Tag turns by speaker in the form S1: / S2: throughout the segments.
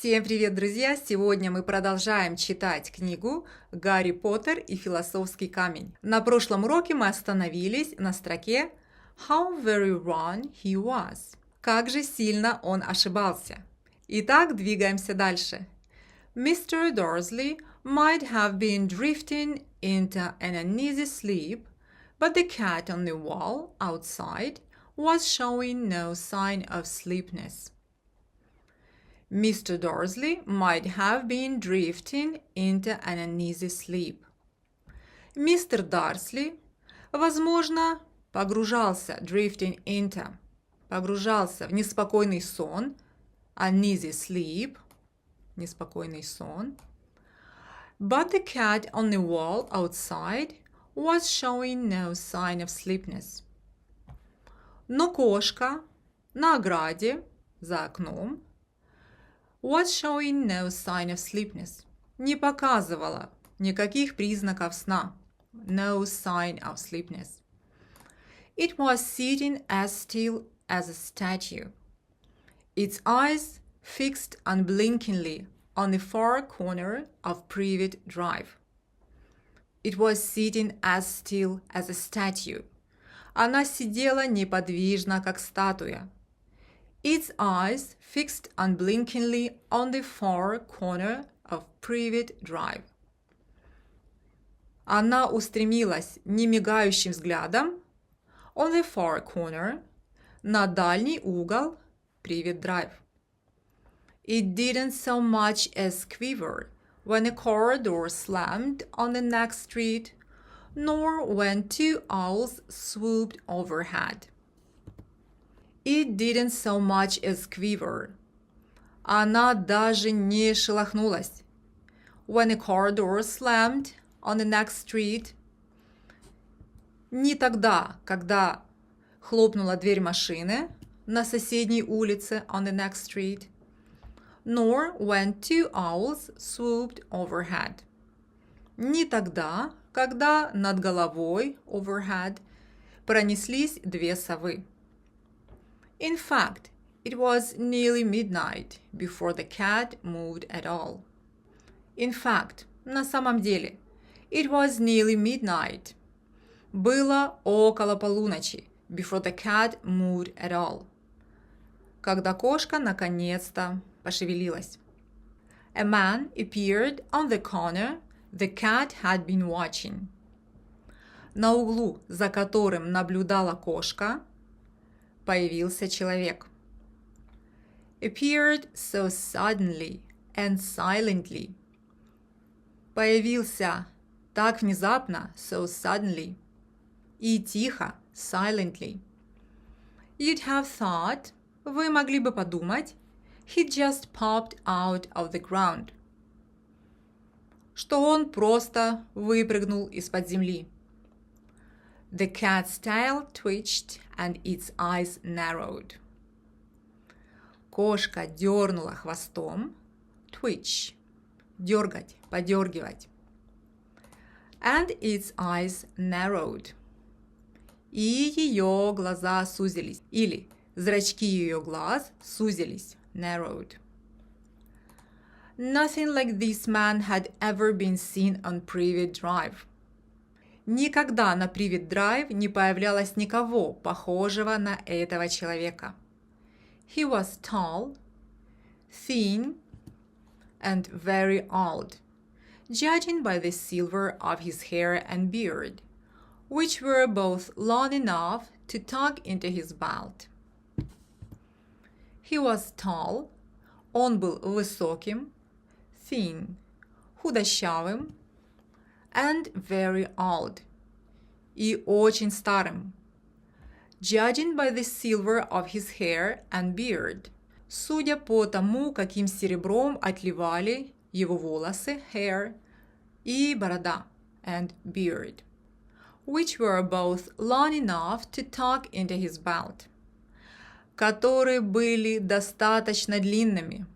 S1: Всем привет, друзья! Сегодня мы продолжаем читать книгу «Гарри Поттер и философский камень». На прошлом уроке мы остановились на строке «How very wrong he was». Как же сильно он ошибался. Итак, двигаемся дальше. Mr. Dursley might have been drifting into an uneasy sleep, but the cat on the wall outside was showing no sign of sleepiness. Mr. Dursley might have been drifting into an uneasy sleep. Мистер Дарсли, возможно, погружался в неспокойный сон, uneasy sleep, неспокойный сон. But the cat on the wall outside was showing no sign of sleepiness. Но кошка на ограде, за окном, was showing no sign of sleepiness. Не показывала никаких признаков сна. No sign of sleepiness. It was sitting as still as a statue. Its eyes fixed unblinkingly on the far corner of Privet Drive. It was sitting as still as a statue. Она сидела неподвижно, как статуя. Its eyes fixed unblinkingly on the far corner of Privet Drive. Она устремилась немигающим взглядом on the far corner, на дальний угол Privet Drive. It didn't so much as quiver when a car door slammed on the next street, nor when two owls swooped overhead. It didn't so much as quiver. Она даже не шелохнулась. When a car door slammed on the next street. Не тогда, когда хлопнула дверь машины на соседней улице on the next street. Nor when two owls swooped overhead. Не тогда, когда над головой overhead пронеслись две совы. In fact, it was nearly midnight before the cat moved at all. In fact, на самом деле, it was nearly midnight. Было около полуночи, before the cat moved at all. Когда кошка наконец-то пошевелилась. A man appeared on the corner the cat had been watching. На углу, за которым наблюдала кошка, появился человек. Appeared so suddenly and silently. Появился так внезапно, so suddenly, и тихо, silently. You'd have thought, вы могли бы подумать, he just popped out of the ground. Что он просто выпрыгнул из-под земли. The cat's tail twitched and its eyes narrowed. Кошка дернула хвостом. Twitch. Дергать, подергивать. And its eyes narrowed. И ее глаза сузились. Или зрачки ее глаз сузились. Narrowed. Nothing like this man had ever been seen on Privet Drive. Никогда на Privet Drive не появлялось никого, похожего на этого человека. He was tall, thin, and very old, judging by the silver of his hair and beard, which were both long enough to tuck into his belt. He was tall, он был высоким, thin, худощавым, and very old, и очень старым. Judging by the silver of his hair and beard, судя по тому, каким серебром отливали его волосы, hair, и борода, and beard, which were both long enough to tuck into his belt, которые были достаточно длинными,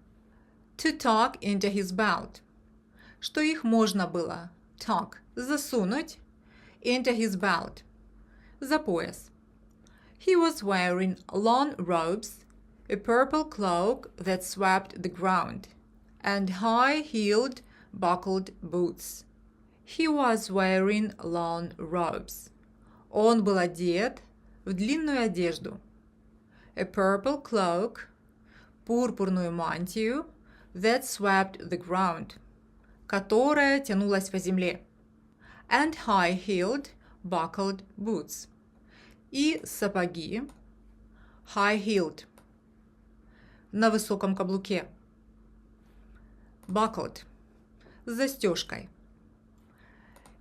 S1: to tuck into his belt, что их можно было tuck, засунуть, into his belt, за пояс. He was wearing long robes, a purple cloak that swept the ground, and high-heeled buckled boots. He was wearing long robes. Он был одет в длинную одежду. A purple cloak, пурпурную мантию, that swept the ground, которая тянулась по земле. And high-heeled buckled boots. И сапоги, high-heeled, на высоком каблуке. Buckled, с застежкой.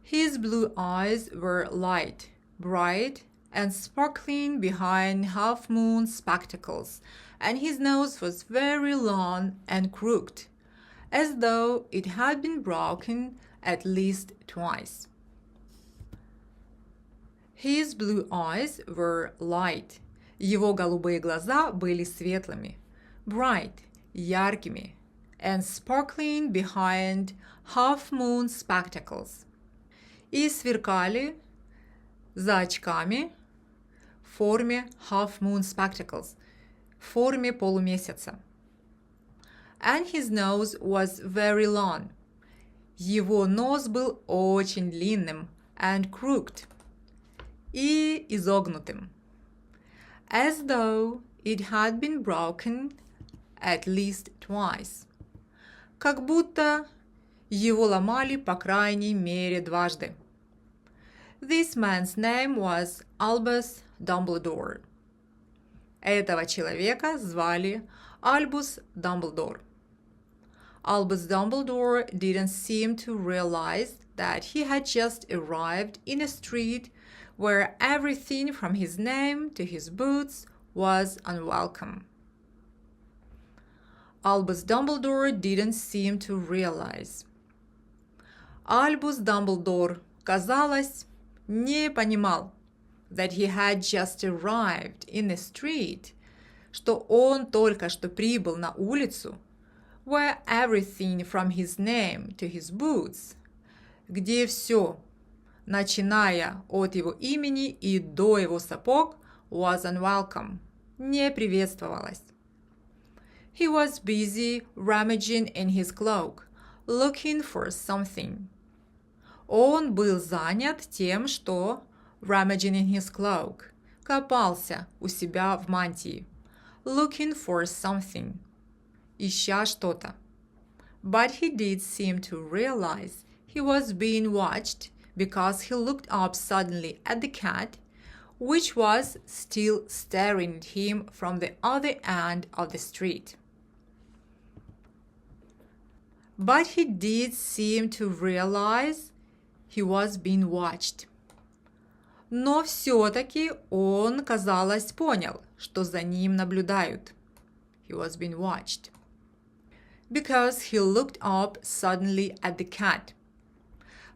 S1: His blue eyes were light, bright, and sparkling behind half-moon spectacles, and his nose was very long and crooked, as though it had been broken at least twice. His blue eyes were light. Его голубые глаза были светлыми, bright, яркими, and sparkling behind half-moon spectacles, и сверкали за очками в форме half-moon spectacles, в форме полумесяца. And his nose was very long. Его нос был очень длинным, and crooked, и изогнутым, as though it had been broken at least twice. Как будто его ломали по крайней мере дважды. This man's name was Albus Dumbledore. Этого человека звали Альбус Дамблдор. Albus Dumbledore didn't seem to realize that he had just arrived in a street where everything from his name to his boots was unwelcome. Albus Dumbledore didn't seem to realize. Альбус Дамблдор, казалось, не понимал that he had just arrived in a street, что он только что прибыл на улицу, where everything from his name to his boots, где все, начиная от его имени и до его сапог, was unwelcome, не приветствовалось. He was busy rummaging in his cloak, looking for something. Он был занят тем, что rummaging in his cloak, копался у себя в мантии, looking for something, ища что-то. But he did seem to realize he was being watched because he looked up suddenly at the cat, which was still staring at him from the other end of the street. But he did seem to realize he was being watched. Но все-таки он, казалось, понял, что за ним наблюдают. He was being watched. Because he looked up suddenly at the cat.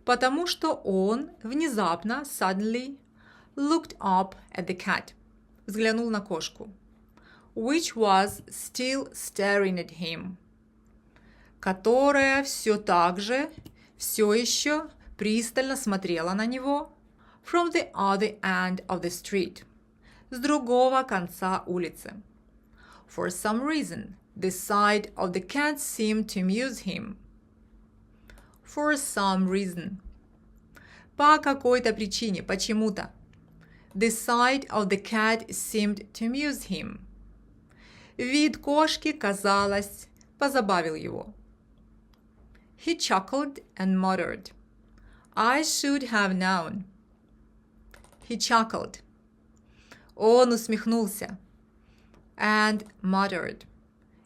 S1: Потому что он внезапно, suddenly, looked up at the cat. Взглянул на кошку. Which was still staring at him. Которая все так же, все еще пристально смотрела на него from the other end of the street, с другого конца улицы. For some reason, the sight of the cat seemed to amuse him. For some reason. По какой-то причине, почему-то. The sight of the cat seemed to amuse him. Вид кошки, казалось, позабавил его. He chuckled and muttered, I should have known. He chuckled. Он усмехнулся. And muttered.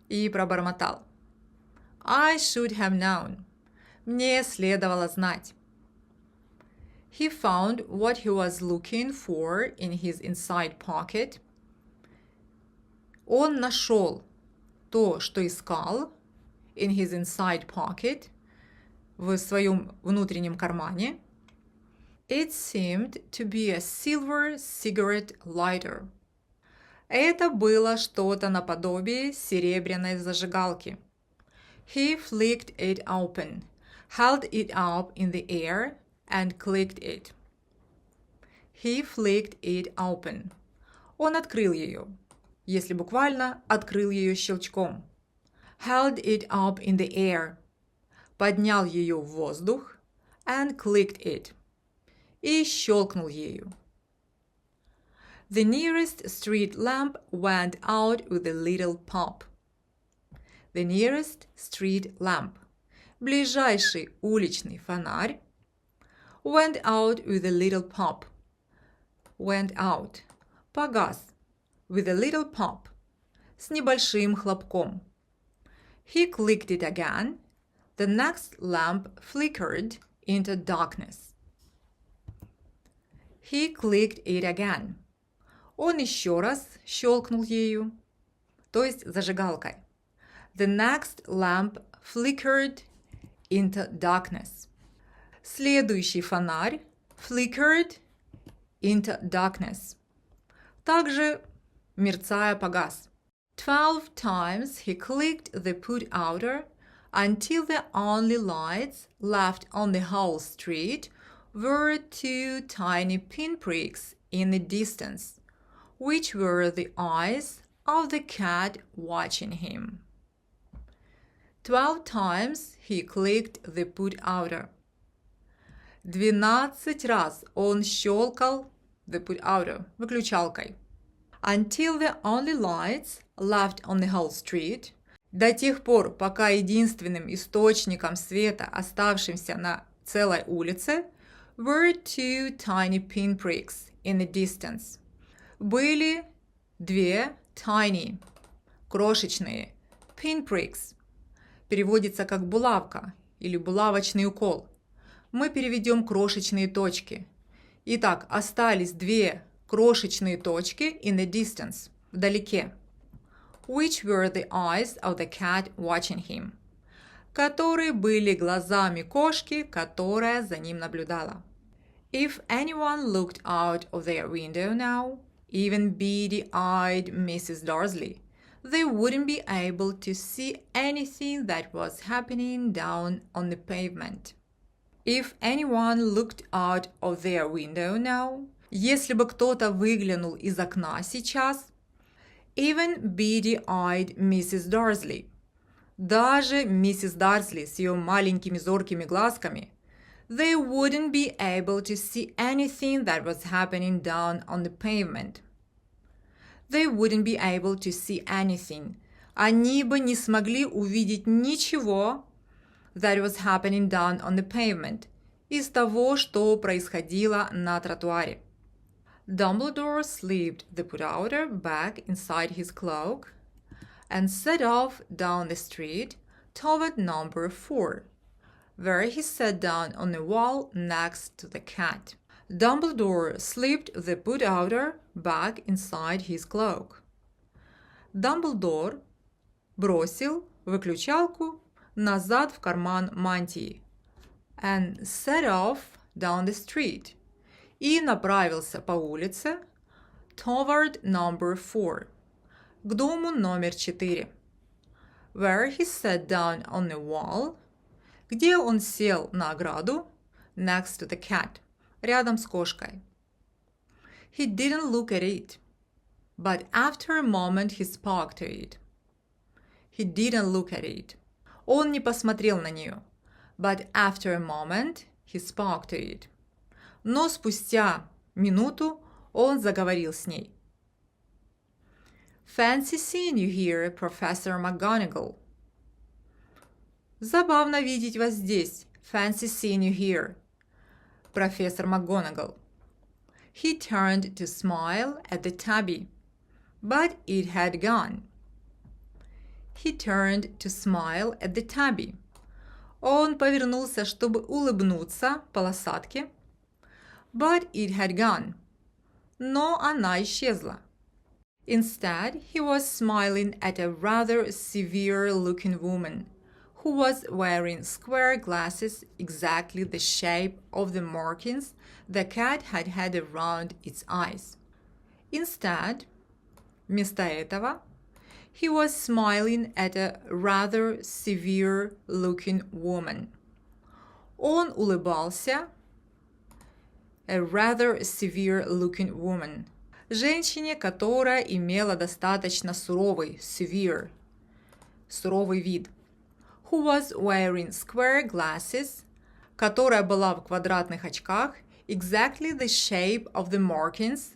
S1: И пробормотал. I should have known. Мне следовало знать. He found what he was looking for in his inside pocket. Он нашел то, что искал, in his inside pocket, в своем внутреннем кармане. It seemed to be a silver cigarette lighter. Это было что-то наподобие серебряной зажигалки. He flicked it open, held it up in the air, and clicked it. He flicked it open. Он открыл ее, если буквально открыл ее щелчком. held it up in the air, поднял ее в воздух, and clicked it, и щелкнул ею. The nearest street lamp went out with a little pop. The nearest street lamp, ближайший уличный фонарь, went out with a little pop. Went out, погас, with a little pop, с небольшим хлопком. He clicked it again. The next lamp flickered into darkness. He clicked it again. Он еще раз щелкнул ею, то есть зажигалкой. The next lamp flickered into darkness. Следующий фонарь flickered into darkness. Также, мерцая, погас. 12 times he clicked the put outer until the only lights left on the whole street were 2 tiny pinpricks in the distance, which were the eyes of the cat watching him. 12 times he clicked the put outer. 12 раз он щелкал the put outer, выключалкой. Until the only lights left on the whole street, до тех пор, пока единственным источником света, оставшимся на целой улице, were 2 tiny pinpricks in the distance. Были 2 tiny, крошечные, pinpricks, переводится как булавка или булавочный укол. Мы переведем крошечные точки. Итак, остались 2 крошечные точки in the distance, вдалеке, which were the eyes of the cat watching him, которые были глазами кошки, которая за ним наблюдала. If anyone looked out of their window now, even beady-eyed Mrs. Darsley, they wouldn't be able to see anything that was happening down on the pavement. If anyone looked out of their window now, если бы кто-то выглянул из окна сейчас, even beady-eyed Mrs. Darsley, даже миссис Дарсли с ее маленькими зоркими глазками, they wouldn't be able to see anything that was happening down on the pavement. They wouldn't be able to see anything. Они бы не смогли увидеть ничего that was happening down on the pavement, из того, что происходило на тротуаре. Dumbledore slipped the put outer back inside his cloak and set off down the street toward number 4, where he sat down on the wall next to the cat. Dumbledore slipped the put outer back inside his cloak. Дамблдор бросил выключалку назад в карман мантии and set off down the street, и направился по улице toward number 4, к дому номер 4, where he sat down on the wall, где он сел на ограду next to the cat, рядом с кошкой. He didn't look at it, but after a moment he spoke to it. He didn't look at it. Он не посмотрел на нее, but after a moment he spoke to it. Но спустя минуту он заговорил с ней. Fancy seeing you here, Professor McGonagall. Забавно видеть вас здесь. Fancy seeing you here, профессор МакГонагал. He turned to smile at the tabby, but it had gone. He turned to smile at the tabby. Он повернулся, чтобы улыбнуться полосатке, but it had gone. Но она исчезла. Instead, he was smiling at a rather severe-looking woman who was wearing square glasses exactly the shape of the markings the cat had had around its eyes. Instead, вместо этого, he was smiling at a rather severe-looking woman. Он улыбался a rather severe-looking woman, женщине, которая имела достаточно суровый, severe, суровый вид. Who was wearing square glasses, которая была в квадратных очках, exactly the shape of the markings,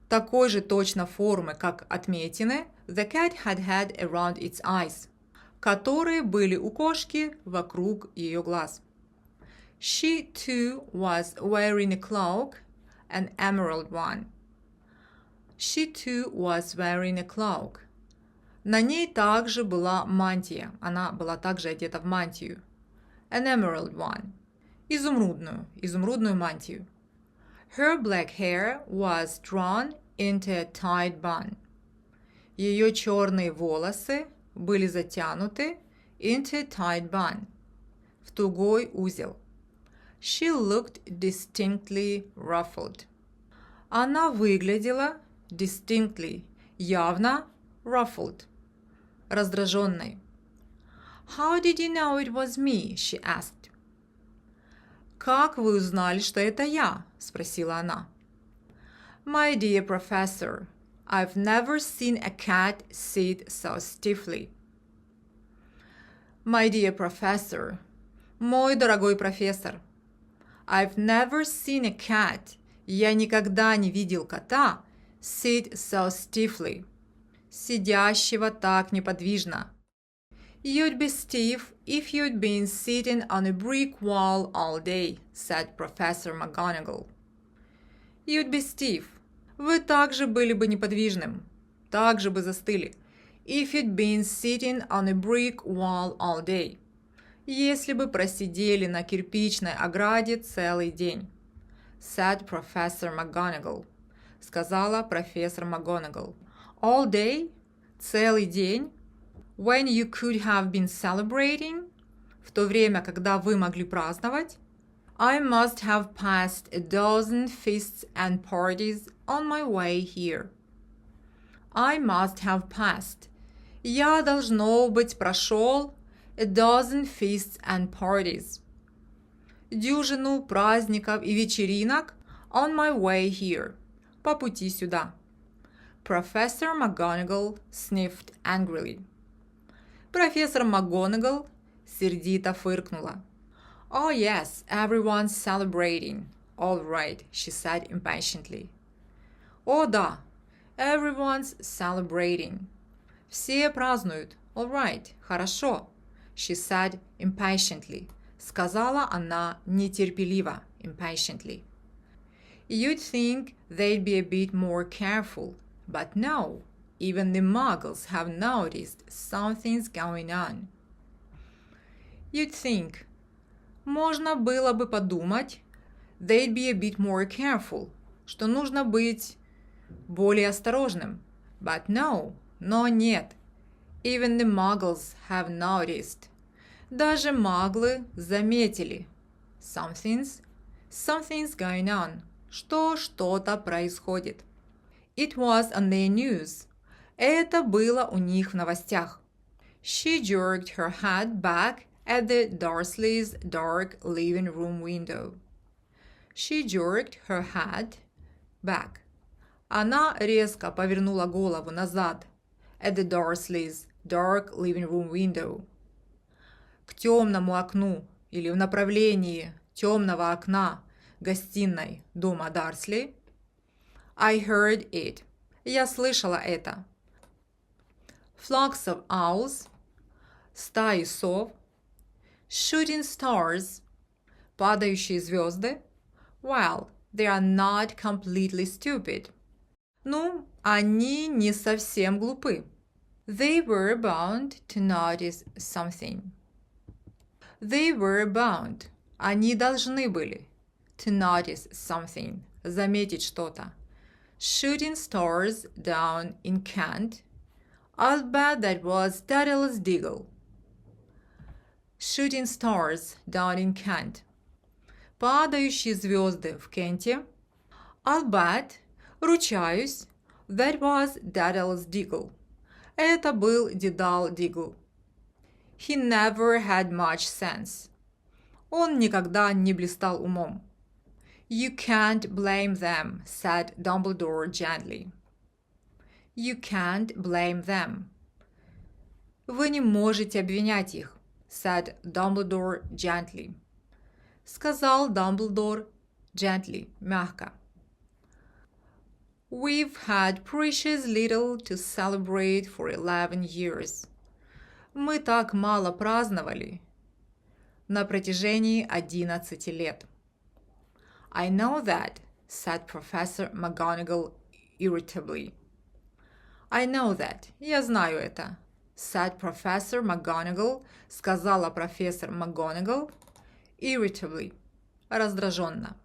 S1: такой же точно формы, как отметины, the cat had around its eyes, которые были у кошки вокруг ее глаз. She too was wearing a cloak, an emerald one. She too was wearing a cloak. На ней также была мантия, она была также одета в мантию. An emerald one. Изумрудную мантию. Her black hair was drawn into a tight bun. Ее черные волосы были затянуты into a tight bun. В тугой узел. She looked distinctly ruffled. Она выглядела distinctly, явно ruffled, раздраженной. How did you know it was me? She asked. «Как вы узнали, что это я?» – спросила она. My dear professor, I've never seen a cat sit so stiffly. My dear professor, мой дорогой профессор. I've never seen a cat, я никогда не видел кота, sit so stiffly, сидящего так неподвижно. You'd be stiff if you'd been sitting on a brick wall all day, said Professor McGonagall. You'd be stiff. Вы также были бы неподвижным, также бы застыли. If you'd been sitting on a brick wall all day. Если бы просидели на кирпичной ограде целый день. Said Professor McGonagall. Сказала профессор МакГонагал. All day? Целый день? When you could have been celebrating? В то время, когда вы могли праздновать? I must have passed a dozen feasts and parties on my way here. I must have passed. Я, должно быть, прошел a dozen feasts and parties. Дюжину праздников и вечеринок on my way here. По пути сюда. Professor McGonagall sniffed angrily. Профессор МакГонагал сердито фыркнула. Oh yes, everyone's celebrating. All right, she said impatiently. О да, everyone's celebrating. Все празднуют. All right, хорошо. She said impatiently. Сказала она нетерпеливо. Impatiently. You'd think they'd be a bit more careful, but no. Even the muggles have noticed something's going on. You'd think. Можно было бы подумать. They'd be a bit more careful. Что нужно быть более осторожным. But no. Но нет. Even the muggles have noticed. Даже маглы заметили. Something's going on. Что что-то происходит. It was on their news. Это было у них в новостях. She jerked her head back at the Dursleys' dark living room window. She jerked her head back. Она резко повернула голову назад. At the Dursleys' dark living room window. К темному окну или в направлении темного окна гостиной дома Дарсли. I heard it. Я слышала это. Flocks of owls. Стаи сов. Shooting stars. Падающие звезды. Well, they are not completely stupid. Ну, они не совсем глупы. They were bound to notice something. They were bound. Они должны были. To notice something. Заметить что-то. Shooting stars down in Kent. I'll bet that was Daedalus Diggle. Shooting stars down in Kent. Падающие звезды в Кенте. I'll bet, ручаюсь, that was Daedalus Diggle. Это был Дедал Дигл. He never had much sense. Он никогда не блистал умом. You can't blame them, said Dumbledore gently. You can't blame them. Вы не можете обвинять их, said Dumbledore gently. Сказал Дамблдор gently, мягко. We've had precious little to celebrate for 11 years. Мы так мало праздновали на протяжении 11 лет. I know that, said Professor McGonagall irritably. I know that. Я знаю это. Said Professor McGonagall, сказала профессор МакГонагал, irritably, раздраженно.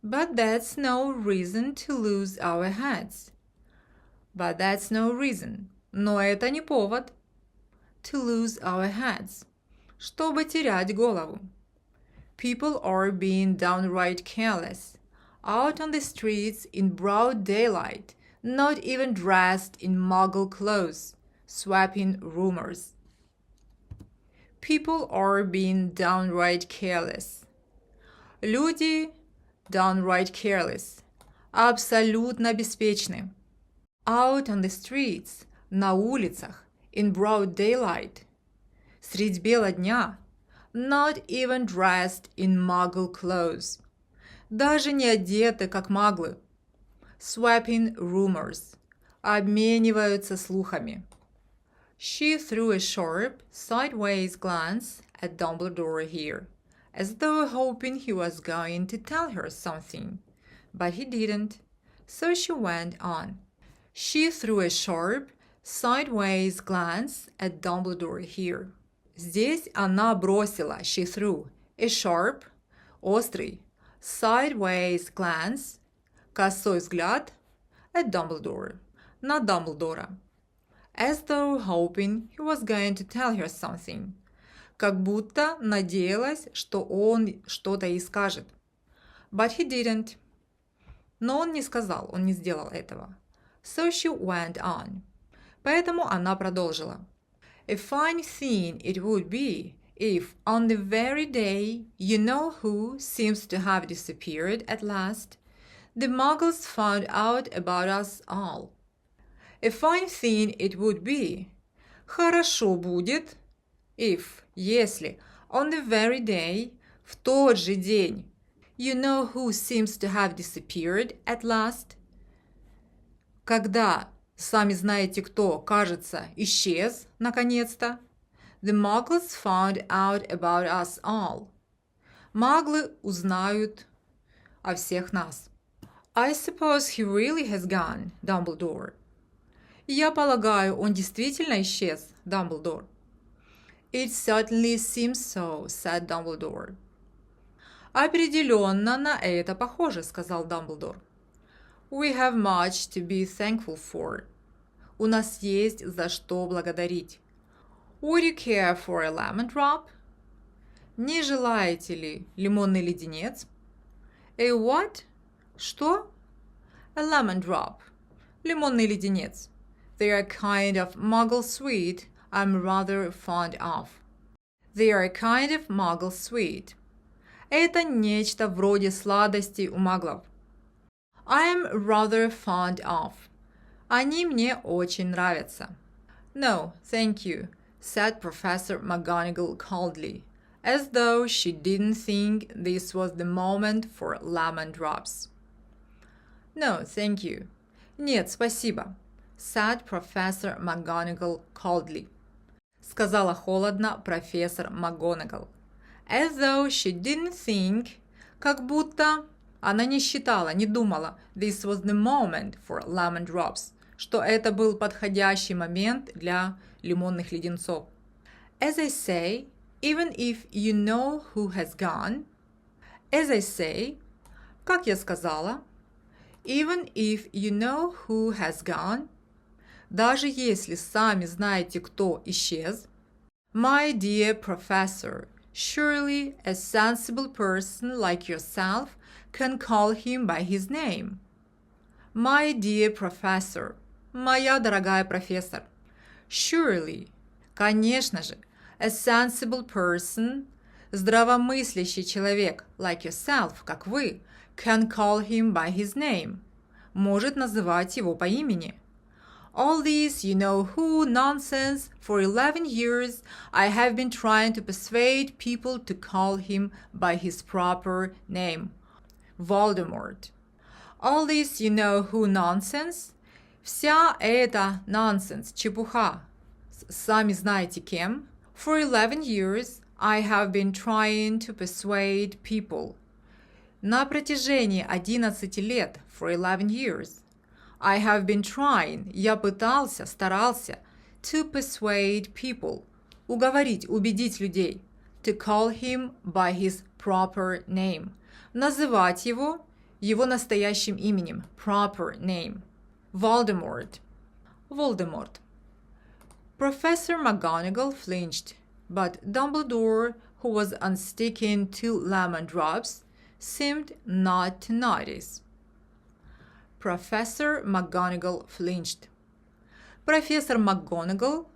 S1: But that's no reason to lose our heads. But that's no reason. Но это не повод. To lose our heads. Чтобы терять голову. People are being downright careless. Out on the streets in broad daylight, not even dressed in muggle clothes, swapping rumors. People are being downright careless. Люди downright careless, абсолютно беспечны. Out on the streets, на улицах, in broad daylight, средь бела дня, not even dressed in muggle clothes, даже не одеты, как маглы. Swapping rumors, обмениваются слухами. She threw a sharp, sideways glance at Dumbledore here, as though hoping he was going to tell her something, but he didn't, so she went on. She threw a sharp, sideways glance at Dumbledore here. Здесь она бросила, she threw, a sharp, острый, sideways glance, косой взгляд, at Dumbledore, на Дамблдора. As though hoping he was going to tell her something. Как будто надеялась, что он что-то ей скажет. But he didn't. Но он не сказал, он не сделал этого. So she went on. Поэтому она продолжила. A fine thing it would be if on the very day you know who seems to have disappeared at last, the muggles found out about us all. A fine thing it would be. Хорошо будет, if, если, on the very day, в тот же день, you know who seems to have disappeared at last, когда, сами знаете кто, кажется, исчез, наконец-то, the muggles found out about us all. Маглы узнают о всех нас. I suppose he really has gone, Dumbledore. Я полагаю, он действительно исчез, Дамблдор. It certainly seems so, said Dumbledore. Определенно на это похоже, сказал Дамблдор. We have much to be thankful for. У нас есть за что благодарить. Would you care for a lemon drop? Не желаете ли лимонный леденец? A what? Что? A lemon drop. Лимонный леденец. They are a kind of muggle sweet I'm rather fond of. They are a kind of muggle sweet. Это нечто вроде сладостей у маглов. I'm rather fond of. Они мне очень нравятся. No, thank you, said Professor McGonagall coldly, as though she didn't think this was the moment for lemon drops. No, thank you. Нет, спасибо, said Professor McGonagall coldly. Сказала холодно профессор МакГонагал. As though she didn't think, как будто она не считала, не думала, this was the moment for lemon drops, что это был подходящий момент для лимонных леденцов. As I say, even if you know who has gone, as I say, как я сказала, even if you know who has gone, даже если сами знаете, кто исчез, my dear professor, surely a sensible person like yourself can call him by his name. My dear professor, моя дорогая профессор, surely, конечно же, a sensible person, здравомыслящий человек, like yourself, как вы, can call him by his name, может называть его по имени. All this you-know-who nonsense. For 11 years, I have been trying to persuade people to call him by his proper name. Voldemort. All this you-know-who nonsense. Вся эта nonsense, чепуха, сами знаете кем. For 11 years, I have been trying to persuade people. На протяжении 11 лет, for 11 years, I have been trying, я пытался, старался, to persuade people, уговорить, убедить людей, to call him by his proper name, называть его настоящим именем, proper name, Voldemort. Voldemort. Professor McGonagall flinched, but Dumbledore, who was unsticking 2 lemon drops, seemed not to notice. Professor McGonagall flinched. Профессор МакГонагал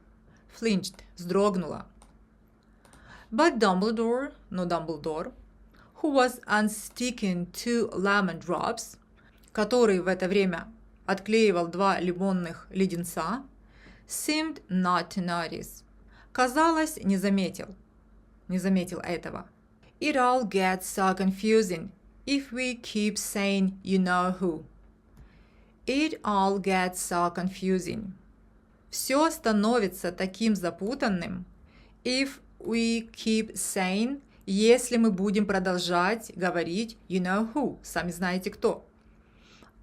S1: flinched, вздрогнула. But Dumbledore, но Дамблдор, who was unsticking 2 lemon drops, который в это время отклеивал 2 лимонных леденца, seemed not to notice. Казалось, не заметил этого. It all gets so confusing if we keep saying you-know-who. It all gets so confusing. Все становится таким запутанным if we keep saying, если мы будем продолжать говорить you-know-who, сами знаете кто.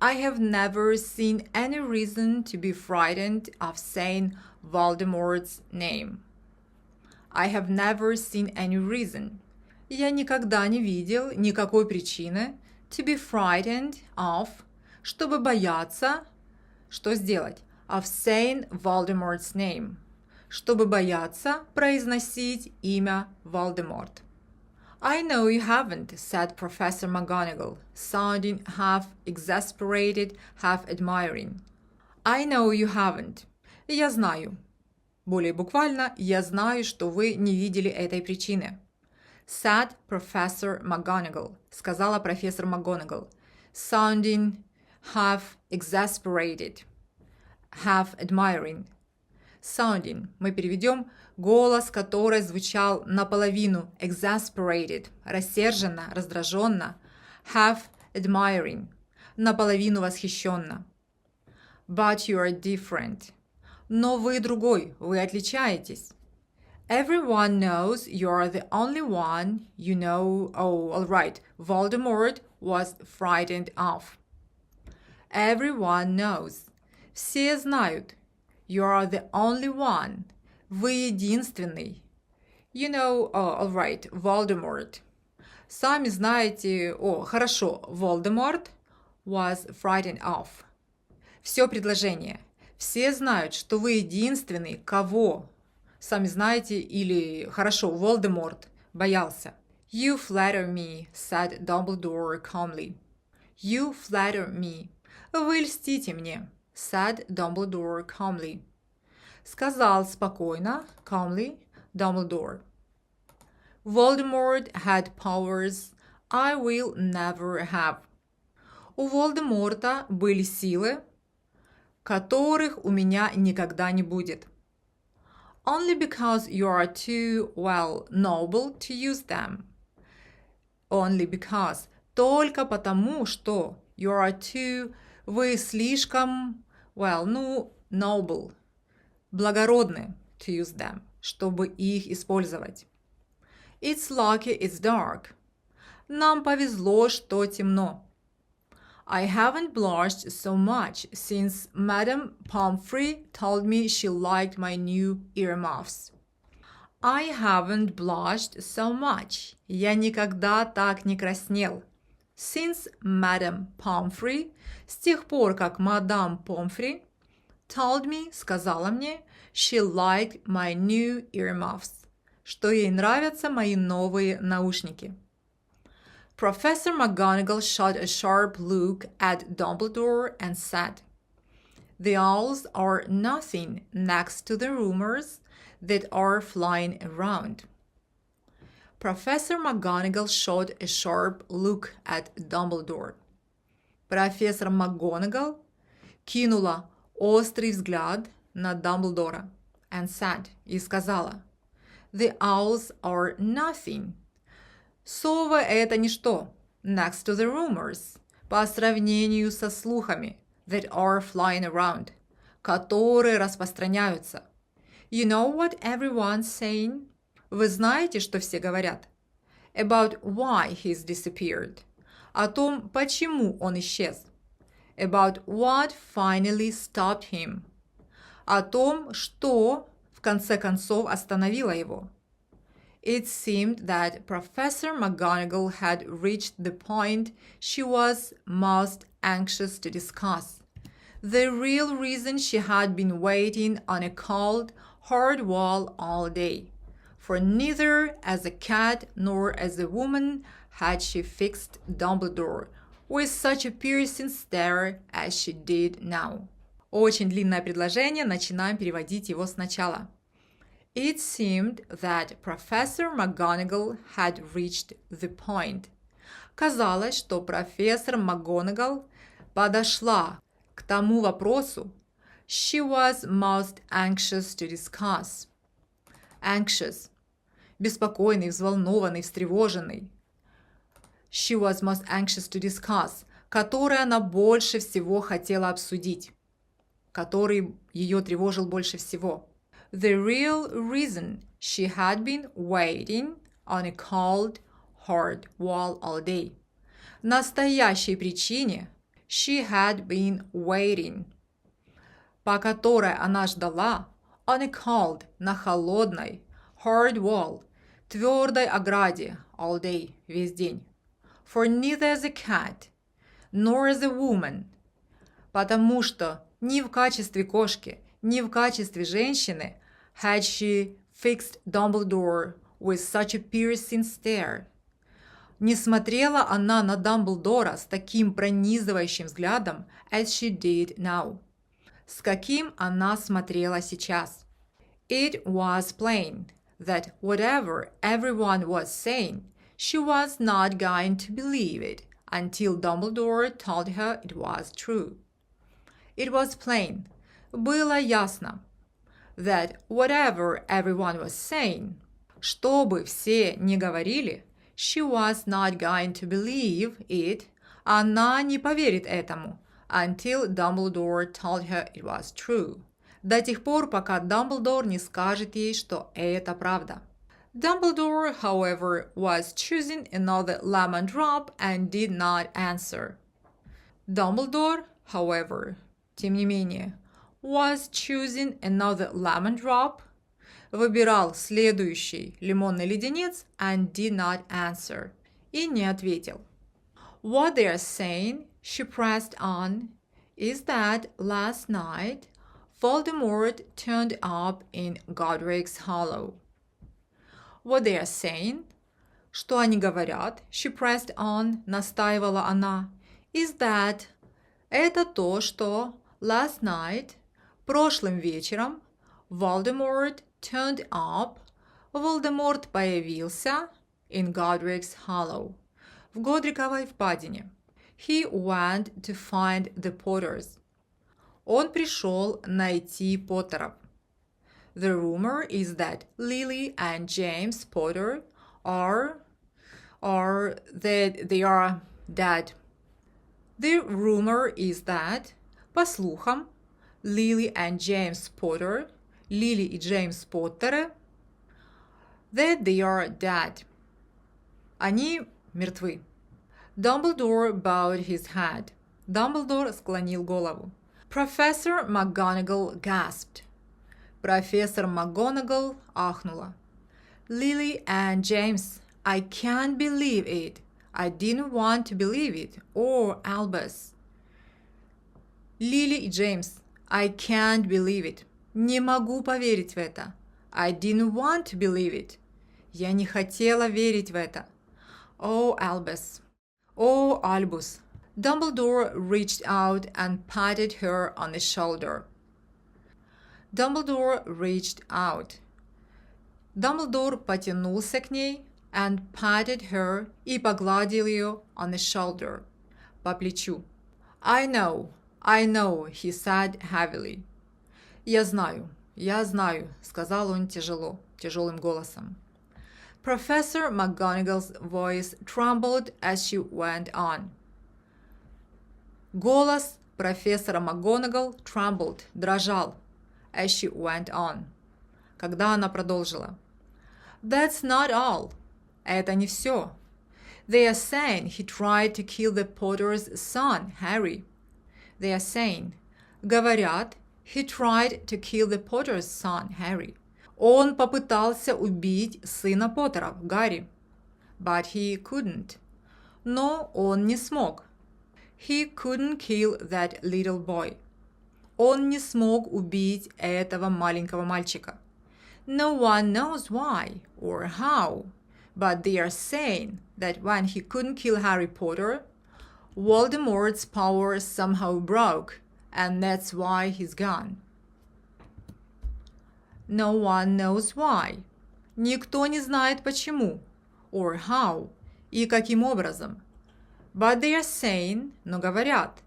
S1: I have never seen any reason to be frightened of saying Voldemort's name. I have never seen any reason. Я никогда не видел никакой причины to be frightened of, чтобы бояться, что сделать? Of saying Voldemort's name. Чтобы бояться произносить имя Волдеморт. I know you haven't, said Professor McGonagall, sounding half exasperated, half admiring. I know you haven't. Я знаю. Более буквально, я знаю, что вы не видели этой причины. Said Professor McGonagall, сказала профессор МакГонагал, sounding half exasperated, half admiring. Sounding мы переведем голос, который звучал наполовину exasperated, рассерженно, раздраженно, half admiring, наполовину восхищенно. But you are different. Но вы другой, вы отличаетесь. Everyone knows you are the only one you know. Oh, all right. Voldemort was frightened of. Everyone knows. Все знают. You are the only one. Вы единственный. You know, oh, all right. Voldemort. Сами знаете. О, хорошо. Voldemort was frightened of. Все предложение. Все знают, что вы единственный, кого. Сами знаете, или хорошо, Волдеморт боялся. You flatter me, said Dumbledore calmly. You flatter me. Вы льстите мне, said Dumbledore calmly. Сказал спокойно, calmly, Dumbledore. Voldemort had powers I will never have. У Волдеморта были силы, которых у меня никогда не будет. Only because you are too, well, noble to use them. Only because. Только потому, что you are too, вы слишком, well, noble, благородны to use them, чтобы их использовать. It's lucky it's dark. Нам повезло, что темно. I haven't blushed so much since Madame Pomfrey told me she liked my new earmuffs. I haven't blushed so much. Я никогда так не краснел. Since Madame Pomfrey, с тех пор, как мадам Помфри, told me, сказала мне, she liked my new earmuffs, что ей нравятся мои новые наушники. Professor McGonagall shot a sharp look at Dumbledore and said, "The owls are nothing next to the rumors that are flying around." Professor McGonagall shot a sharp look at Dumbledore. Профессор МакГонагал кинула острый взгляд на Дамблдора and said, и сказала, The owls are nothing. Совы – это ничто, next to the rumors, по сравнению со слухами, that are flying around, которые распространяются. You know what everyone's saying? Вы знаете, что все говорят? About why he's disappeared. О том, почему он исчез. About what finally stopped him. О том, что в конце концов остановило его. It seemed that Professor McGonagall had reached the point she was most anxious to discuss. The real reason she had been waiting on a cold, hard wall all day. For neither as a cat nor as a woman had she fixed Dumbledore with such a piercing stare as she did now. Очень длинное предложение, начинаем переводить его сначала. It seemed that Professor McGonagall had reached the point. Казалось, что профессор МакГонагал подошла к тому вопросу, she was most anxious to discuss. Anxious. Беспокойный, взволнованный, встревоженный. She was most anxious to discuss, который она больше всего хотела обсудить, который ее тревожил больше всего. The real reason she had been waiting on a cold, hard wall all day. Настоящей причине she had been waiting, по которой она ждала on a cold, на холодной, hard wall, твердой ограде all day, весь день. For neither as a cat, nor as a woman, потому что ни в качестве кошки, ни в качестве женщины had she fixed Dumbledore with such a piercing stare. Не смотрела она на Дамблдора с таким пронизывающим взглядом, as she did now. С каким она смотрела сейчас. It was plain that whatever everyone was saying, she was not going to believe it until Dumbledore told her it was true. It was plain. Было ясно. That whatever everyone was saying, что бы все ни говорили, she was not going to believe it, она не поверит этому, until Dumbledore told her it was true. До тех пор, пока Дамблдор не скажет ей, что это правда. Dumbledore, however, was choosing another lemon drop and did not answer. Dumbledore, however, тем не менее, was choosing another lemon drop, выбирал следующий лимонный леденец and did not answer, и не ответил. What they are saying, she pressed on, is that last night Voldemort turned up in Godric's Hollow. What they are saying, что они говорят, she pressed on, настаивала она, is that, это то, что last night, прошлым вечером, Voldemort turned up, Волдеморт появился in Godric's Hollow, в Годриковой впадине. He went to find the Potters. Он пришел найти Поттеров. The rumor is that Lily and James Potter are that they are dead. The rumor is that, по слухам, Lily and James Potter, Лили и Джеймс Поттеры, that they are dead. Они мертвы. Dumbledore bowed his head. Дамблдор склонил голову. Professor McGonagall gasped. Профессор МакГонагал ахнула. Lily and James, I can't believe it. I didn't want to believe it. Or Albus. Лили и Джеймс, I can't believe it. Не могу поверить в это. I didn't want to believe it. Я не хотела верить в это. Oh, Albus. Oh, Albus. Dumbledore reached out and patted her on the shoulder. Dumbledore reached out. Дамблдор потянулся к ней and patted her и погладил ее on the shoulder, по плечу. I know, I know, he said heavily. Я знаю, сказал он тяжелым голосом. Professor McGonagall's voice trembled as she went on. Голос профессора МакГонагал trembled, дрожал, as she went on, когда она продолжила. That's not all. Это не все. They are saying he tried to kill the Potter's son, Harry. They are saying, говорят, he tried to kill the Potter's son, Harry. Он попытался убить сына Поттера, Гарри. But he couldn't. Но он не смог. He couldn't kill that little boy. Он не смог убить этого маленького мальчика. No one knows why or how, but they are saying that when he couldn't kill Harry Potter, Voldemort's power somehow broke, and that's why he's gone. No one knows why. Никто не знает почему, or how, и каким образом. But they are saying, но говорят,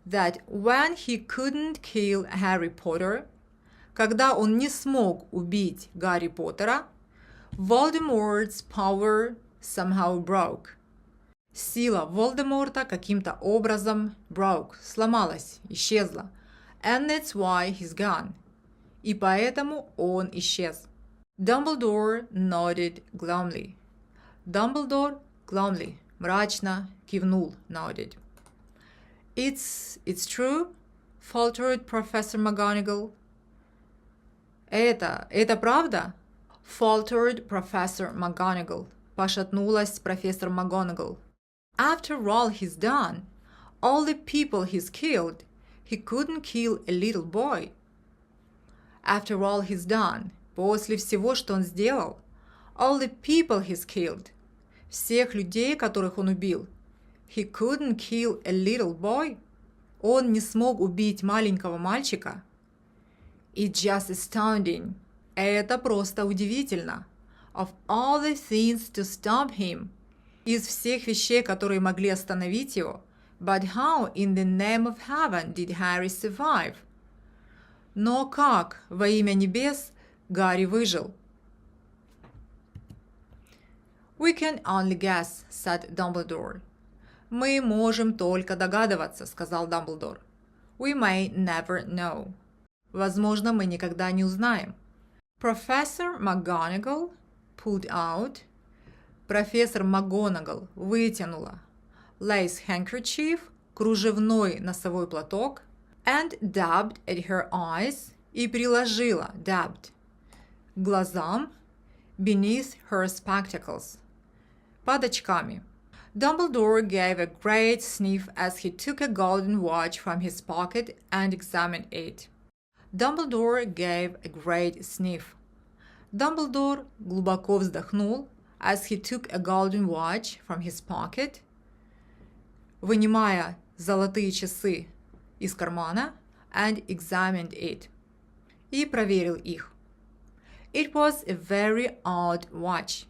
S1: that when he couldn't kill Harry Potter, когда он не смог убить Гарри Поттера, Voldemort's power somehow broke. Сила Волдеморта каким-то образом broke, сломалась, исчезла. And that's why he's gone. И поэтому он исчез. Dumbledore nodded glumly. Dumbledore glumly, мрачно кивнул, nodded. It's true, faltered Professor McGonagall. Это правда? Faltered Professor McGonagall. Пошатнулась профессор МакГонагал. After all he's done, all the people he's killed, he couldn't kill a little boy. After all he's done, после всего, что он сделал, all the people he's killed, всех людей, которых он убил, he couldn't kill a little boy. Он не смог убить маленького мальчика. It's just astounding. Это просто удивительно. Of all the things to stop him. Из всех вещей, которые могли остановить его. But how in the name of heaven did Harry survive? Но как, во имя небес, Гарри выжил? We can only guess, said Dumbledore. Мы можем только догадываться, сказал Дамблдор. We may never know. Возможно, мы никогда не узнаем. Professor McGonagall pulled out. Профессор МакГонагал вытянула. Lace handkerchief, кружевной носовой платок. And dabbed at her eyes. И приложила, dabbed, к глазам. Beneath her spectacles. Под очками. Dumbledore gave a great sniff as he took a golden watch from his pocket and examined it. Dumbledore gave a great sniff. Дамблдор глубоко вздохнул as he took a golden watch from his pocket, вынимая золотые часы из кармана, and examined it, и проверил их. It was a very odd watch.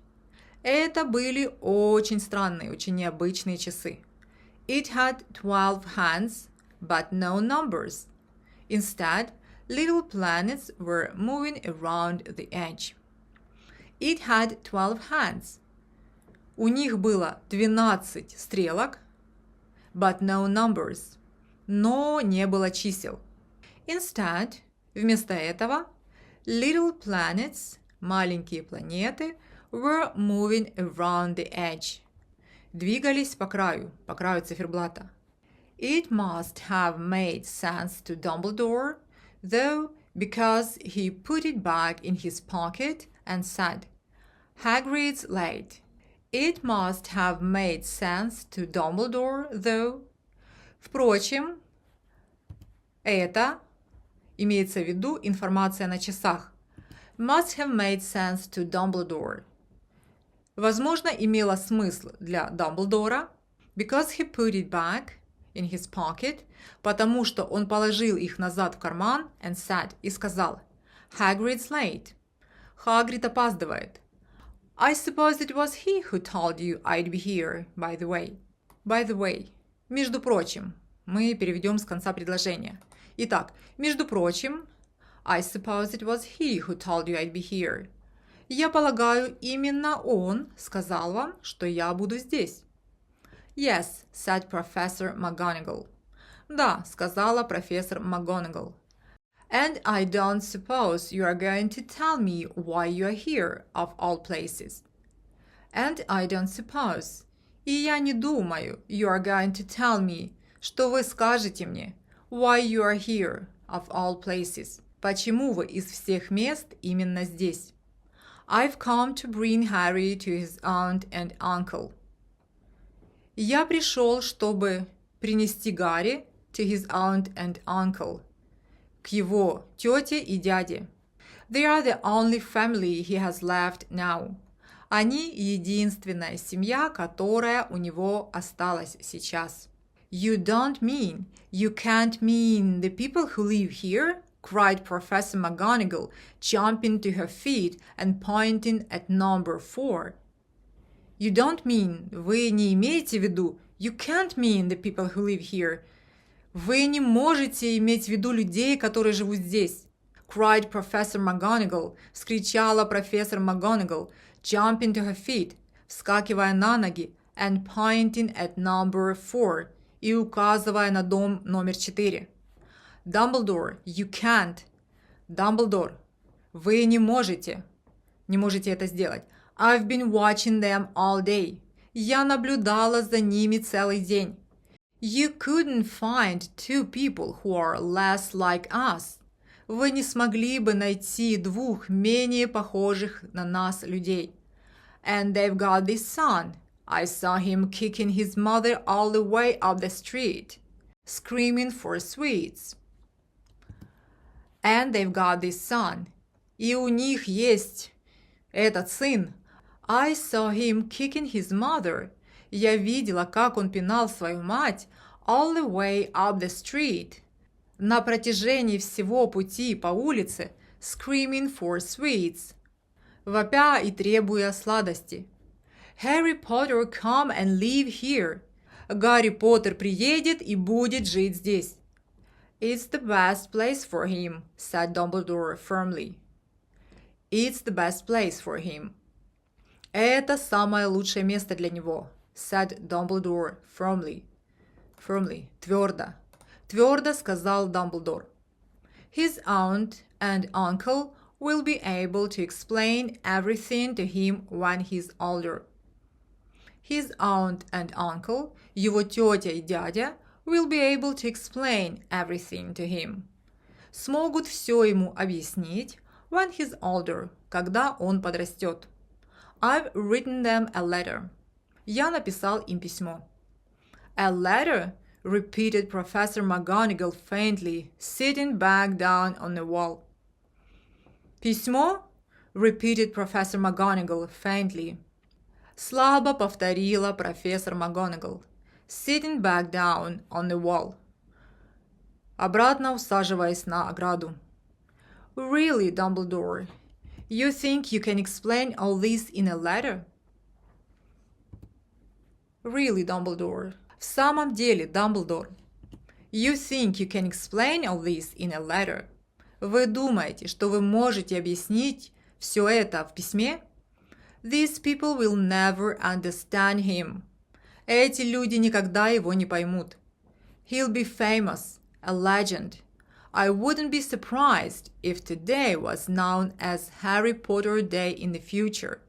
S1: Это были очень странные, очень необычные часы. It had 12 hands, but no numbers. Instead, little planets were moving around the edge. It had 12 hands. У них было 12 стрелок, but no numbers. Но не было чисел. Instead, вместо этого, little planets, маленькие планеты, were moving around the edge. Двигались по краю циферблата. It must have made sense to Dumbledore, though, because he put it back in his pocket and said, Hagrid's late. It must have made sense to Dumbledore, though. Впрочем, это, имеется в виду информация на часах, must have made sense to Dumbledore. Возможно, имело смысл для Дамблдора, because he put it back in his pocket, потому что он положил их назад в карман, and said, и сказал, Hagrid's late. Хагрид опаздывает. I suppose it was he who told you I'd be here, by the way. By the way. Между прочим. Мы переведем с конца предложения. Итак, между прочим, I suppose it was he who told you I'd be here. Я полагаю, именно он сказал вам, что я буду здесь. Yes, said Professor McGonagall. Да, сказала профессор МакГонагал. And I don't suppose you are going to tell me why you are here, of all places. And I don't suppose. И я не думаю, you are going to tell me, что вы скажете мне, why you are here, of all places. Почему вы из всех мест именно здесь? I've come to bring Harry to his aunt and uncle. Я пришел, чтобы принести Гарри to his aunt and uncle, к его тете и дяде. They are the only family he has left now. Они единственная семья, которая у него осталась сейчас. You don't mean, you can't mean the people who live here? Cried Professor McGonagall, jumping to her feet and pointing at number 4. You don't mean, вы не имеете в виду, you can't mean the people who live here. Вы не можете иметь в виду людей, которые живут здесь. Cried Professor McGonagall, вскричала профессор МакГонагал, jumping to her feet, вскакивая на ноги, and pointing at number 4, и указывая на дом номер 4. Dumbledore, you can't. Dumbledore, вы не можете это сделать. I've been watching them all day. Я наблюдала за ними целый день. You couldn't find two people who are less like us. Вы не смогли бы найти двух менее похожих на нас людей. And they've got this son. I saw him kicking his mother all the way up the street, screaming for sweets. And they've got this son. И у них есть этот сын. I saw him kicking his mother. Я видела, как он пинал свою мать all the way up the street. На протяжении всего пути по улице, screaming for sweets. Вопя и требуя сладости. Harry Potter come and live here. Гарри Поттер приедет и будет жить здесь. It's the best place for him, said Dumbledore firmly. It's the best place for him. Это самое лучшее место для него, said Dumbledore firmly. Firmly, твердо. Твердо сказал Дамблдор. His aunt and uncle will be able to explain everything to him when he's older. His aunt and uncle, его тетя и дядя, will be able to explain everything to him. Смогут все ему объяснить when he's older, когда он подрастет. I've written them a letter. Я написал им письмо. A letter, repeated Professor McGonagall faintly, sitting back down on the wall. Письмо, repeated Professor McGonagall faintly. Слабо повторила профессор МакГонагал, sitting back down on the wall. Обратно усаживаясь на ограду. Really, Dumbledore, you think you can explain all this in a letter? Really, Dumbledore. В самом деле, Дамблдор. You think you can explain all this in a letter? Вы думаете, что вы можете объяснить все это в письме? These people will never understand him. Эти люди никогда его не поймут. He'll be famous, a legend. I wouldn't be surprised if today was known as Harry Potter Day in the future.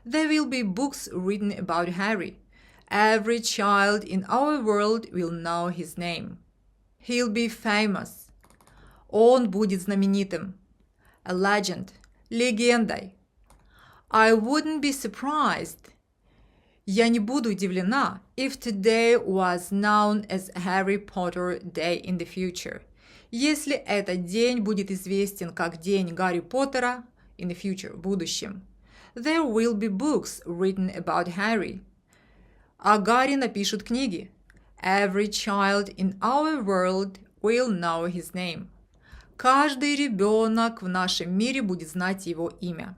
S1: There will be books written about Harry. Every child in our world will know his name. He'll be famous. Он будет знаменитым. A legend. Легендой. I wouldn't be surprised. Я не буду удивлена if today was known as Harry Potter Day in the future. Если этот день будет известен как день Гарри Поттера in the future, в будущем. There will be books written about Harry. О Гарри напишут книги. Every child in our world will know his name. Каждый ребенок в нашем мире будет знать его имя.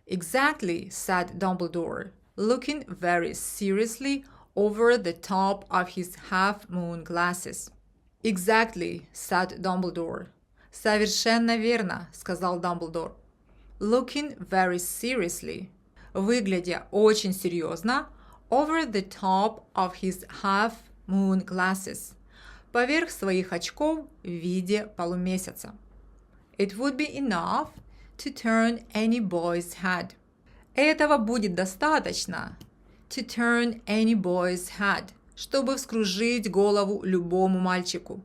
S1: Exactly, said Dumbledore, looking very seriously over the top of his half-moon glasses. Exactly, said Dumbledore. Совершенно верно, сказал Дамблдор. Looking very seriously, выглядя очень серьезно, over the top of his half-moon glasses, поверх своих очков в виде полумесяца. It would be enough to turn any boy's head. Этого будет достаточно to turn any boy's head, чтобы вскружить голову любому мальчику.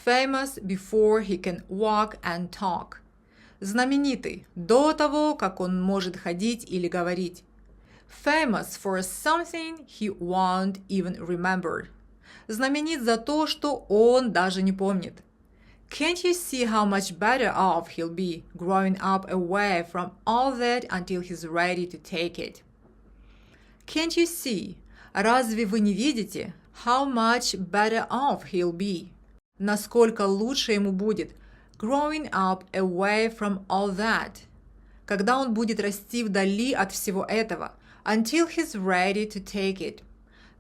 S1: Famous before he can walk and talk. Знаменитый до того, как он может ходить или говорить. Famous for something he won't even remember. Знаменит за то, что он даже не помнит. Can't you see how much better off he'll be growing up away from all that until he's ready to take it? Can't you see? Разве вы не видите? How much better off he'll be. Насколько лучше ему будет. Growing up away from all that. Когда он будет расти вдали от всего этого. Until he's ready to take it.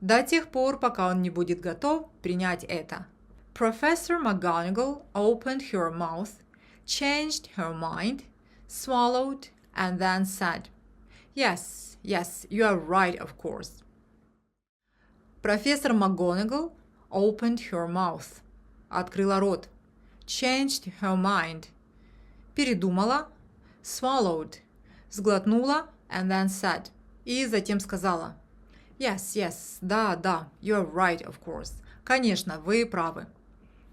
S1: До тех пор, пока он не будет готов принять это. Professor McGonagall opened her mouth, changed her mind, swallowed, and then said, Yes, you are right, of course. Профессор МакГонагал opened her mouth, открыла рот, changed her mind, передумала, swallowed, сглотнула, and then said, и затем сказала, Yes, да, you are right, of course. Конечно, вы правы.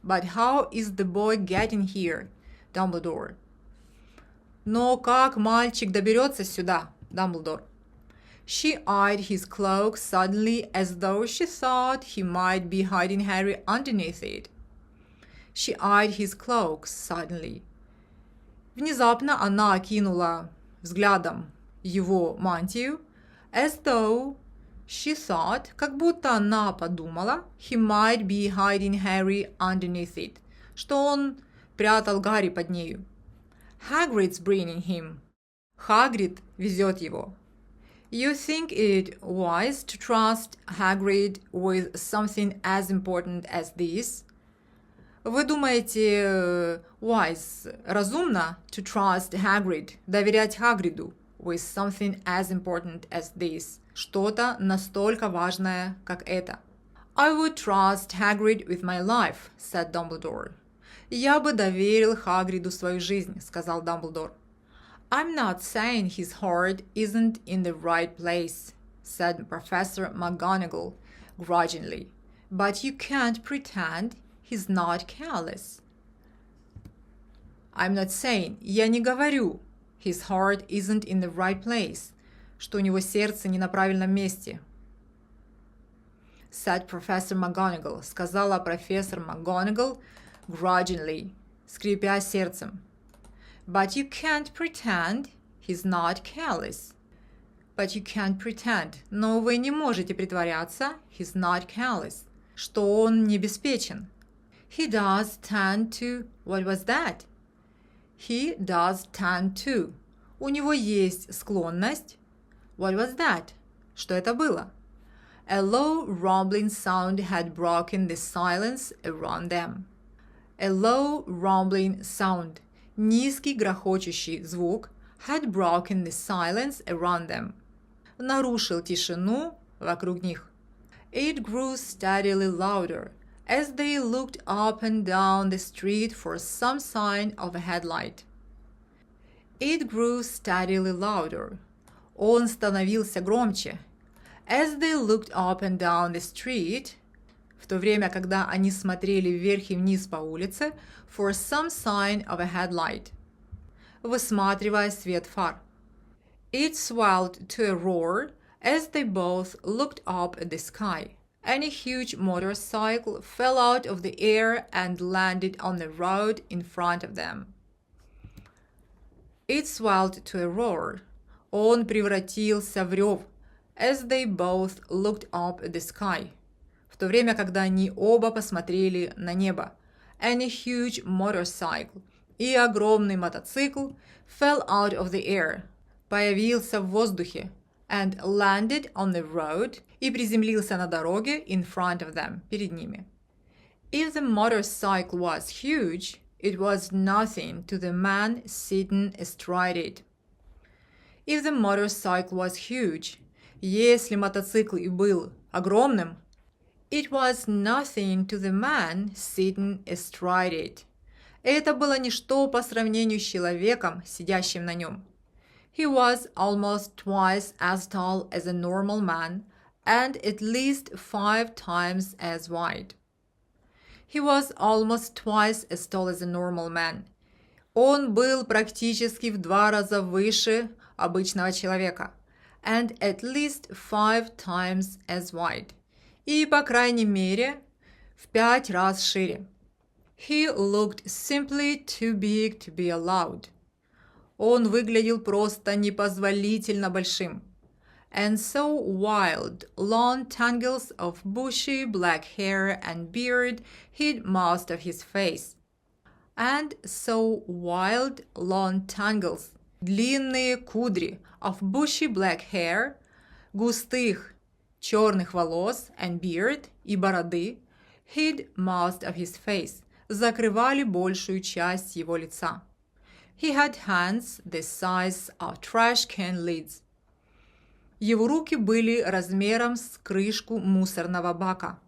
S1: But how is the boy getting here, Dumbledore? Но как мальчик доберется сюда, Дамблдор? She eyed his cloak suddenly as though she thought he might be hiding Harry underneath it. She eyed his cloak suddenly. Внезапно она окинула взглядом его мантию, as though she thought, как будто она подумала, he might be hiding Harry underneath it, что он прятал Гарри под нею. Hagrid's bringing him. Хагрид везет его. You think it wise to trust Hagrid with something as important as this? Вы думаете, wise, разумно, to trust Hagrid, доверять Хагриду, with something as important as this, что-то настолько важное, как это? I would trust Hagrid with my life, said Dumbledore. Я бы доверил Хагриду свою жизнь, сказал Дамблдор. I'm not saying his heart isn't in the right place, said Professor McGonagall grudgingly, but you can't pretend he's not careless. I'm not saying, я не говорю, his heart isn't in the right place, что у него сердце не на правильном месте. Said Professor McGonagall, сказала профессор МакГонагал grudgingly, скрипя сердцем. But you can't pretend he's not careless. But you can't pretend. Но вы не можете притворяться he's not careless, что он не беспечен. He does tend to... What was that? He does tend to. У него есть склонность. What was that? Что это было? A low rumbling sound had broken the silence around them. A low rumbling sound. Низкий грохочущий звук had broken the silence around them. Нарушил тишину вокруг них. It grew steadily louder as they looked up and down the street for some sign of a headlight. It grew steadily louder. Он становился громче. As they looked up and down the street, в то время, когда они смотрели вверх и вниз по улице, for some sign of a headlight, высматривая свет фар. It swelled to a roar as they both looked up at the sky, and a huge motorcycle fell out of the air and landed on the road in front of them. It swelled to a roar. Он превратился в рев, as they both looked up at the sky, в то время, когда они оба посмотрели на небо. And a huge motorcycle, и огромный мотоцикл, fell out of the air, появился в воздухе, and landed on the road, и приземлился на дороге in front of them, перед ними. If the motorcycle was huge, it was nothing to the man sitting astride it. If the motorcycle was huge, если мотоцикл и был огромным, it was nothing to the man sitting astride it. Это было ничто по сравнению с человеком, сидящим на нем. He was almost twice as tall as a normal man and at least 5 times as wide. He was almost twice as tall as a normal man. Он был практически в 2 раза выше обычного человека. And at least 5 times as wide. И, по крайней мере, в 5 раз шире. He looked simply too big to be allowed. Он выглядел просто непозволительно большим. And so wild, long tangles of bushy black hair and beard hid most of his face. And so wild, long tangles, длинные кудри of bushy black hair, густых черных волос and beard и бороды, hid most of his face, закрывали большую часть его лица. He had hands the size of trash can lids. Его руки были размером с крышку мусорного бака.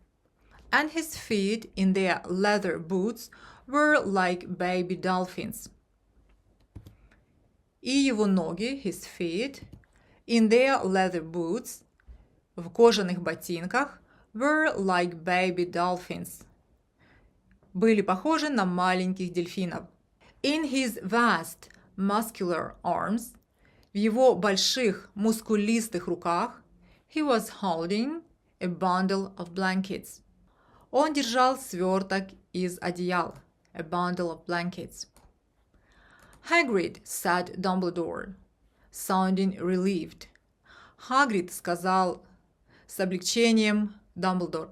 S1: And his feet in their leather boots were like baby dolphins. И его ноги, his feet, in their leather boots, в кожаных ботинках, were like baby dolphins. Были похожи на маленьких дельфинов. In his vast muscular arms, в его больших мускулистых руках, he was holding a bundle of blankets. Он держал сверток из одеял, a bundle of blankets. Hagrid, said Dumbledore, sounding relieved. Хагрид сказал с облегчением Дамблдор.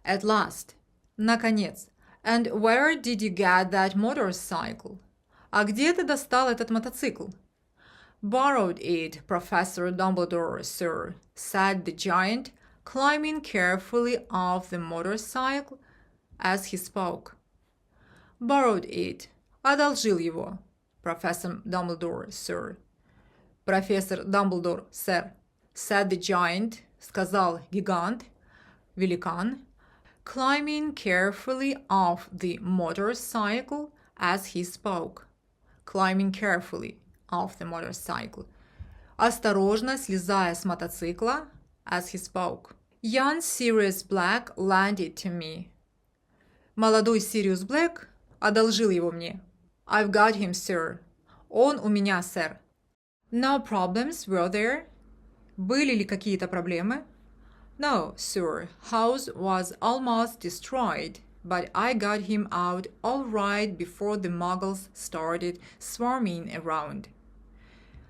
S1: At last, наконец. And where did you get that motorcycle? А где ты достал этот мотоцикл? Borrowed it, Professor Dumbledore, sir, said the giant, climbing carefully off the motorcycle as he spoke. Borrowed it. Одолжил его. Professor Dumbledore, sir. Профессор Дамблдор, сэр. Said the giant, сказал гигант, великан, climbing carefully off the motorcycle as he spoke. Climbing carefully off the motorcycle. Осторожно слезая с мотоцикла, as he spoke. Young Sirius Black lent it to me. Молодой Сириус Блэк одолжил его мне. I've got him, sir. Он у меня, сэр. No problems, were there? Были ли какие-то проблемы? No, sir. House was almost destroyed, but I got him out all right before the muggles started swarming around.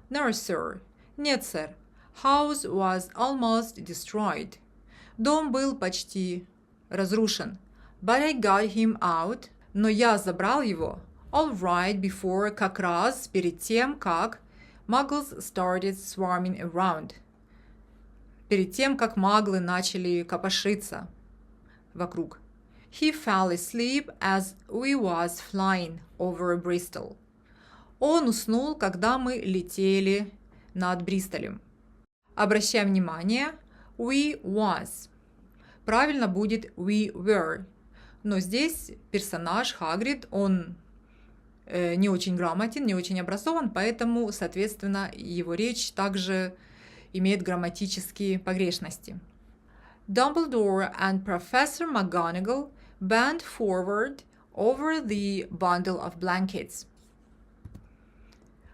S1: No, sir. Нет, сэр. House was almost destroyed. Дом был почти разрушен. But I got him out. Но я забрал его. All right before, как раз перед тем, как muggles started swarming around. Перед тем, как маглы начали копошиться вокруг. He fell asleep as we was flying over Bristol. Он уснул, когда мы летели над Бристолем. Обращаем внимание, we was. Правильно будет we were. Но здесь персонаж Хагрид, он не очень грамотен, не очень образован, поэтому, соответственно, его речь также имеет грамматические погрешности. Dumbledore and Professor McGonagall bent forward over the bundle of blankets.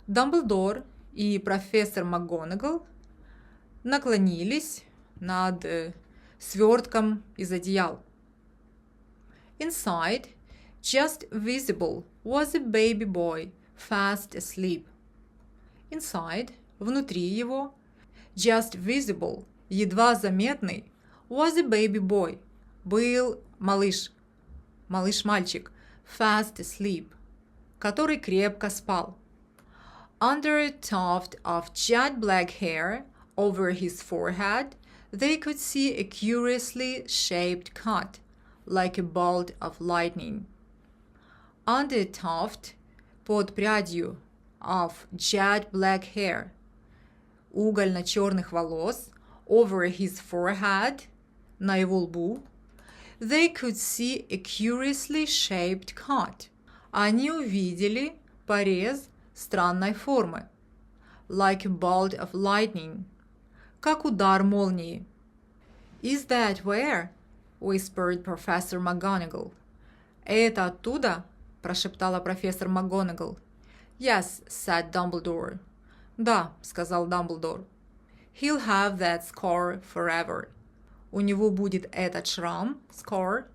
S1: Дамблдор и профессор МакГонагал наклонились над свертком из одеял. Inside, just visible, was a baby boy, fast asleep. Inside, внутри его, just visible, едва заметный, was a baby boy, был малыш, малыш-мальчик, fast asleep, который крепко спал. Under a tuft of jet black hair, over his forehead, they could see a curiously shaped cut, like a bolt of lightning. Under a tuft, под прядью of jet black hair, угольно-черных волос, over his forehead, на его лбу, they could see a curiously shaped cut. Они увидели порез странной формы, like a bolt of lightning, как удар молнии. Is that where? Whispered Professor McGonagall. Это оттуда? Прошептала профессор МакГонагал. Yes, said Dumbledore. Да, сказал Дамблдор. He'll have that scar forever. У него будет этот шрам, scar,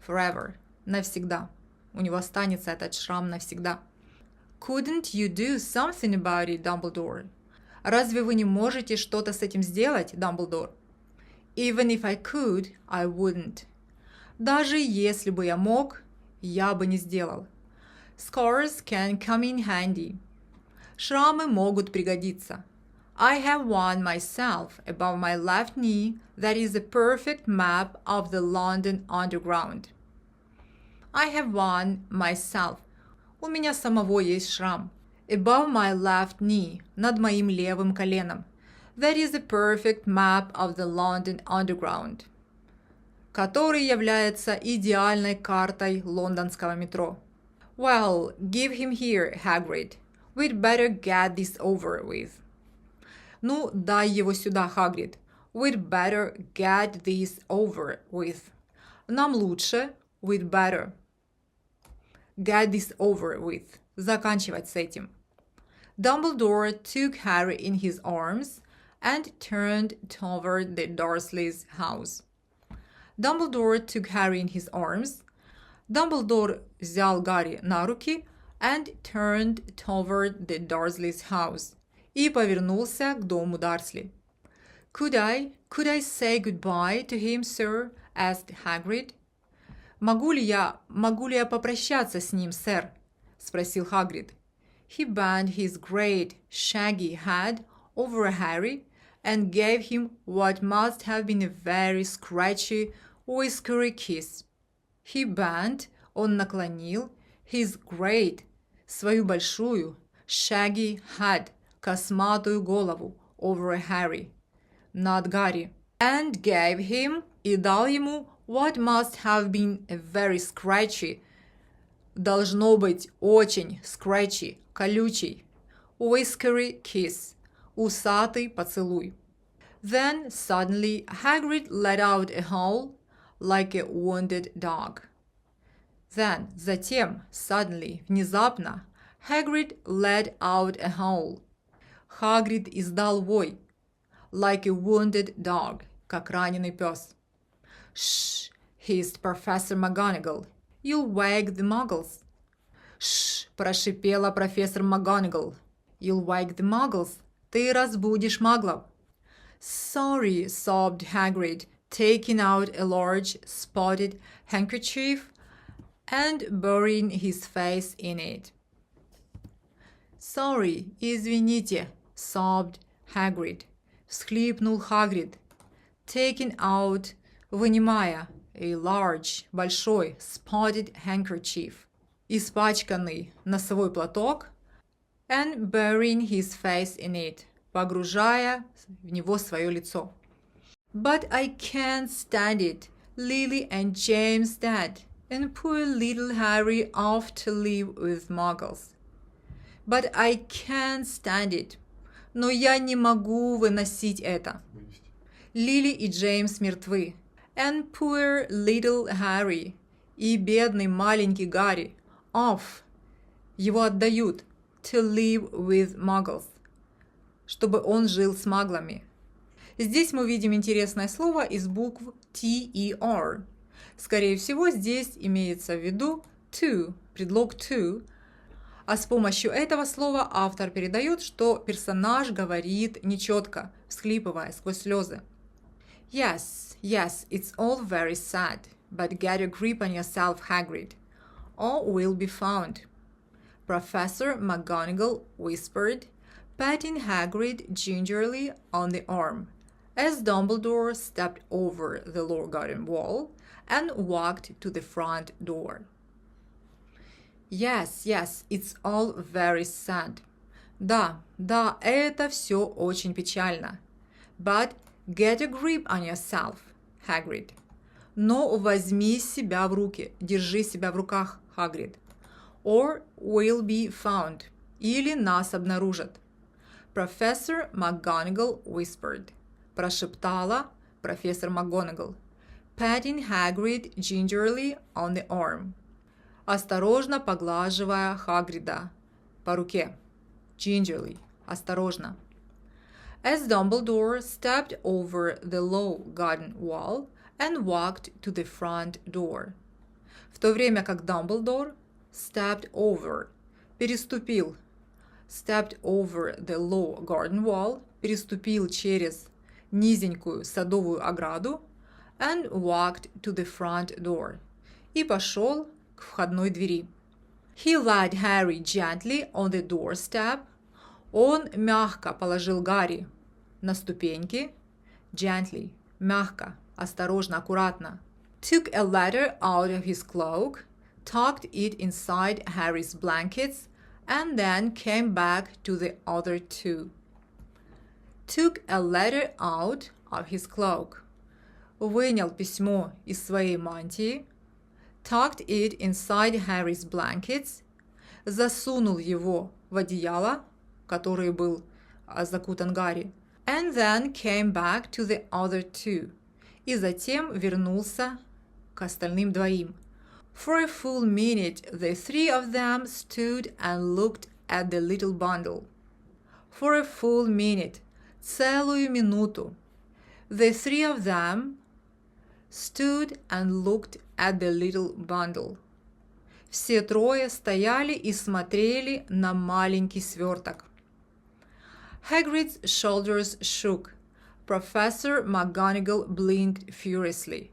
S1: forever, навсегда. У него останется этот шрам навсегда. Couldn't you do something about it, Dumbledore? Разве вы не можете что-то с этим сделать, Дамблдор? Even if I could, I wouldn't. Даже если бы я мог, я бы не сделал. Scars can come in handy. Шрамы могут пригодиться. I have one myself above my left knee that is a perfect map of the London Underground. I have one myself. У меня самого есть шрам. Above my left knee, над моим левым коленом. That is a perfect map of the London Underground, который является идеальной картой лондонского метро. Well, give him here, Hagrid. We'd better get this over with. Ну, дай его сюда, Хагрид. We'd better get this over with. Нам лучше, we'd better. Get this over with. Заканчивать с этим. Dumbledore took Harry in his arms and turned toward the Dursleys' house. Dumbledore took Harry in his arms. Дамблдор взял Гарри на руки and turned toward the Dursleys' house. И повернулся к дому Дарсли. Could I say goodbye to him, sir? Asked Hagrid. Могу ли я попрощаться с ним, сэр? Спросил Хагрид. He bent his great shaggy head over Harry and gave him what must have been a very scratchy, whiskery kiss. He bent, он наклонил, his great, свою большую, shaggy head, косматую голову, over Harry, над Гарри, and gave him, и дал ему, what must have been a very scratchy, должно быть очень scratchy, колючий, whiskery kiss, усатый поцелуй. Then suddenly Hagrid let out a howl like a wounded dog. Then, затем, suddenly, внезапно, Hagrid let out a howl. Хагрид издал вой, like a wounded dog, как раненый пес. Shh, hissed Professor McGonagall. You'll wake the muggles. Shh, прошипела профессор МакГонагал. You'll wake the muggles. Ты разбудишь маглов. Sorry, sobbed Hagrid, taking out a large spotted handkerchief and burying his face in it. Sorry, извините, sobbed Hagrid. Всхлипнул Хагрид. Taking out, вынимая, a large, большой, spotted handkerchief, испачканный носовой платок, and burying his face in it, погружая в него свое лицо. But I can't stand it, Lily and James dead, and poor little Harry off to live with muggles. But I can't stand it. Но я не могу выносить это. Лили и Джеймс мертвы. And poor little Harry. И бедный маленький Гарри. Off. Его отдают. To live with muggles. Чтобы он жил с маглами. Здесь мы видим интересное слово из букв T и R. Скорее всего, здесь имеется в виду to, предлог to, а с помощью этого слова автор передает, что персонаж говорит нечетко, всхлипывая сквозь слезы. Yes, it's all very sad, but get a grip on yourself, Hagrid. All will be found. Professor McGonagall whispered, patting Hagrid gingerly on the arm, as Dumbledore stepped over the lower garden wall and walked to the front door. Yes, it's all very sad. Да, это все очень печально. But get a grip on yourself, Hagrid. Но возьми себя в руки, держи себя в руках, Хагрид. Or we'll be found. Или нас обнаружат. Professor McGonagall whispered. Прошептала профессор МакГонагал. Patting Hagrid gingerly on the arm. Осторожно поглаживая Хагрида по руке. Gingerly. Осторожно. As Dumbledore stepped over the low garden wall and walked to the front door. В то время как Дамблдор stepped over, переступил, stepped over the low garden wall, переступил через низенькую садовую ограду, and walked to the front door, и пошел к входной двери. He laid Harry gently on the doorstep. Он мягко положил Гарри на ступеньки. Gently, мягко, осторожно, аккуратно. Took a letter out of his cloak, tucked it inside Harry's blankets, and then came back to the other two. Took a letter out of his cloak. Вынял письмо из своей мантии. Tucked it inside Harry's blankets. Засунул его в одеяло, который был закутан Гарри. And then came back to the other two. И затем вернулся к остальным двоим. For a full minute, the three of them stood and looked at the little bundle. For a full minute, целую минуту, the three of them stood and looked at the little bundle. Все трое стояли и смотрели на маленький сверток. Hagrid's shoulders shook. Professor McGonagall blinked furiously,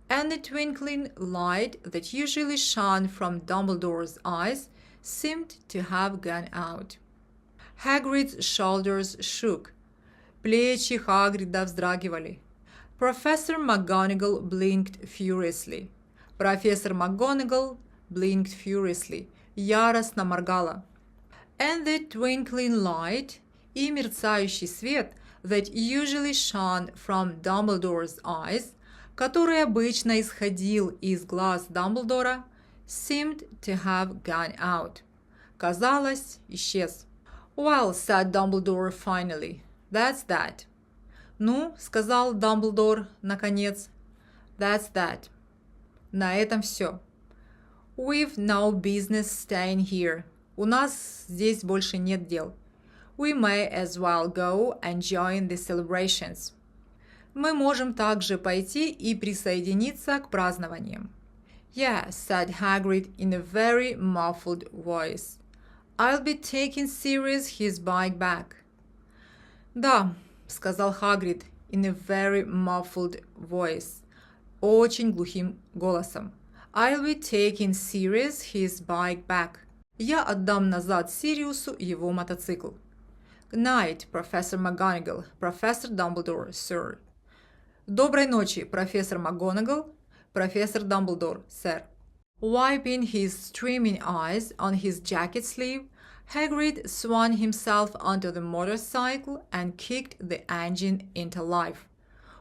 S1: and the twinkling light that usually shone from Dumbledore's eyes seemed to have gone out. Hagrid's shoulders shook. Плечи Хагрида вздрагивали. Professor McGonagall blinked furiously. Профессор МакГонагал blinked furiously. Яростно моргала. And the twinkling light, и мерцающий свет, that usually shone from Dumbledore's eyes, который обычно исходил из глаз Дамблдора, seemed to have gone out. Казалось, исчез. Well, said Dumbledore finally, that's that. Ну, сказал Дамблдор, наконец, that's that. На этом все. We've no business staying here. У нас здесь больше нет дел. We may as well go and join the celebrations. Мы можем также пойти и присоединиться к празднованиям. Yes, said Hagrid in a very muffled voice. I'll be taking Sirius his bike back. Да, сказал Хагрид in a very muffled voice. Очень глухим голосом. I'll be taking Sirius his bike back. Я отдам назад Сириусу его мотоцикл. Good night, Professor McGonagall, Professor Dumbledore, sir. Доброй ночи, профессор МакГонагал, профессор Дамблдор, сэр. Wiping his streaming eyes on his jacket sleeve, Hagrid swung himself onto the motorcycle and kicked the engine into life.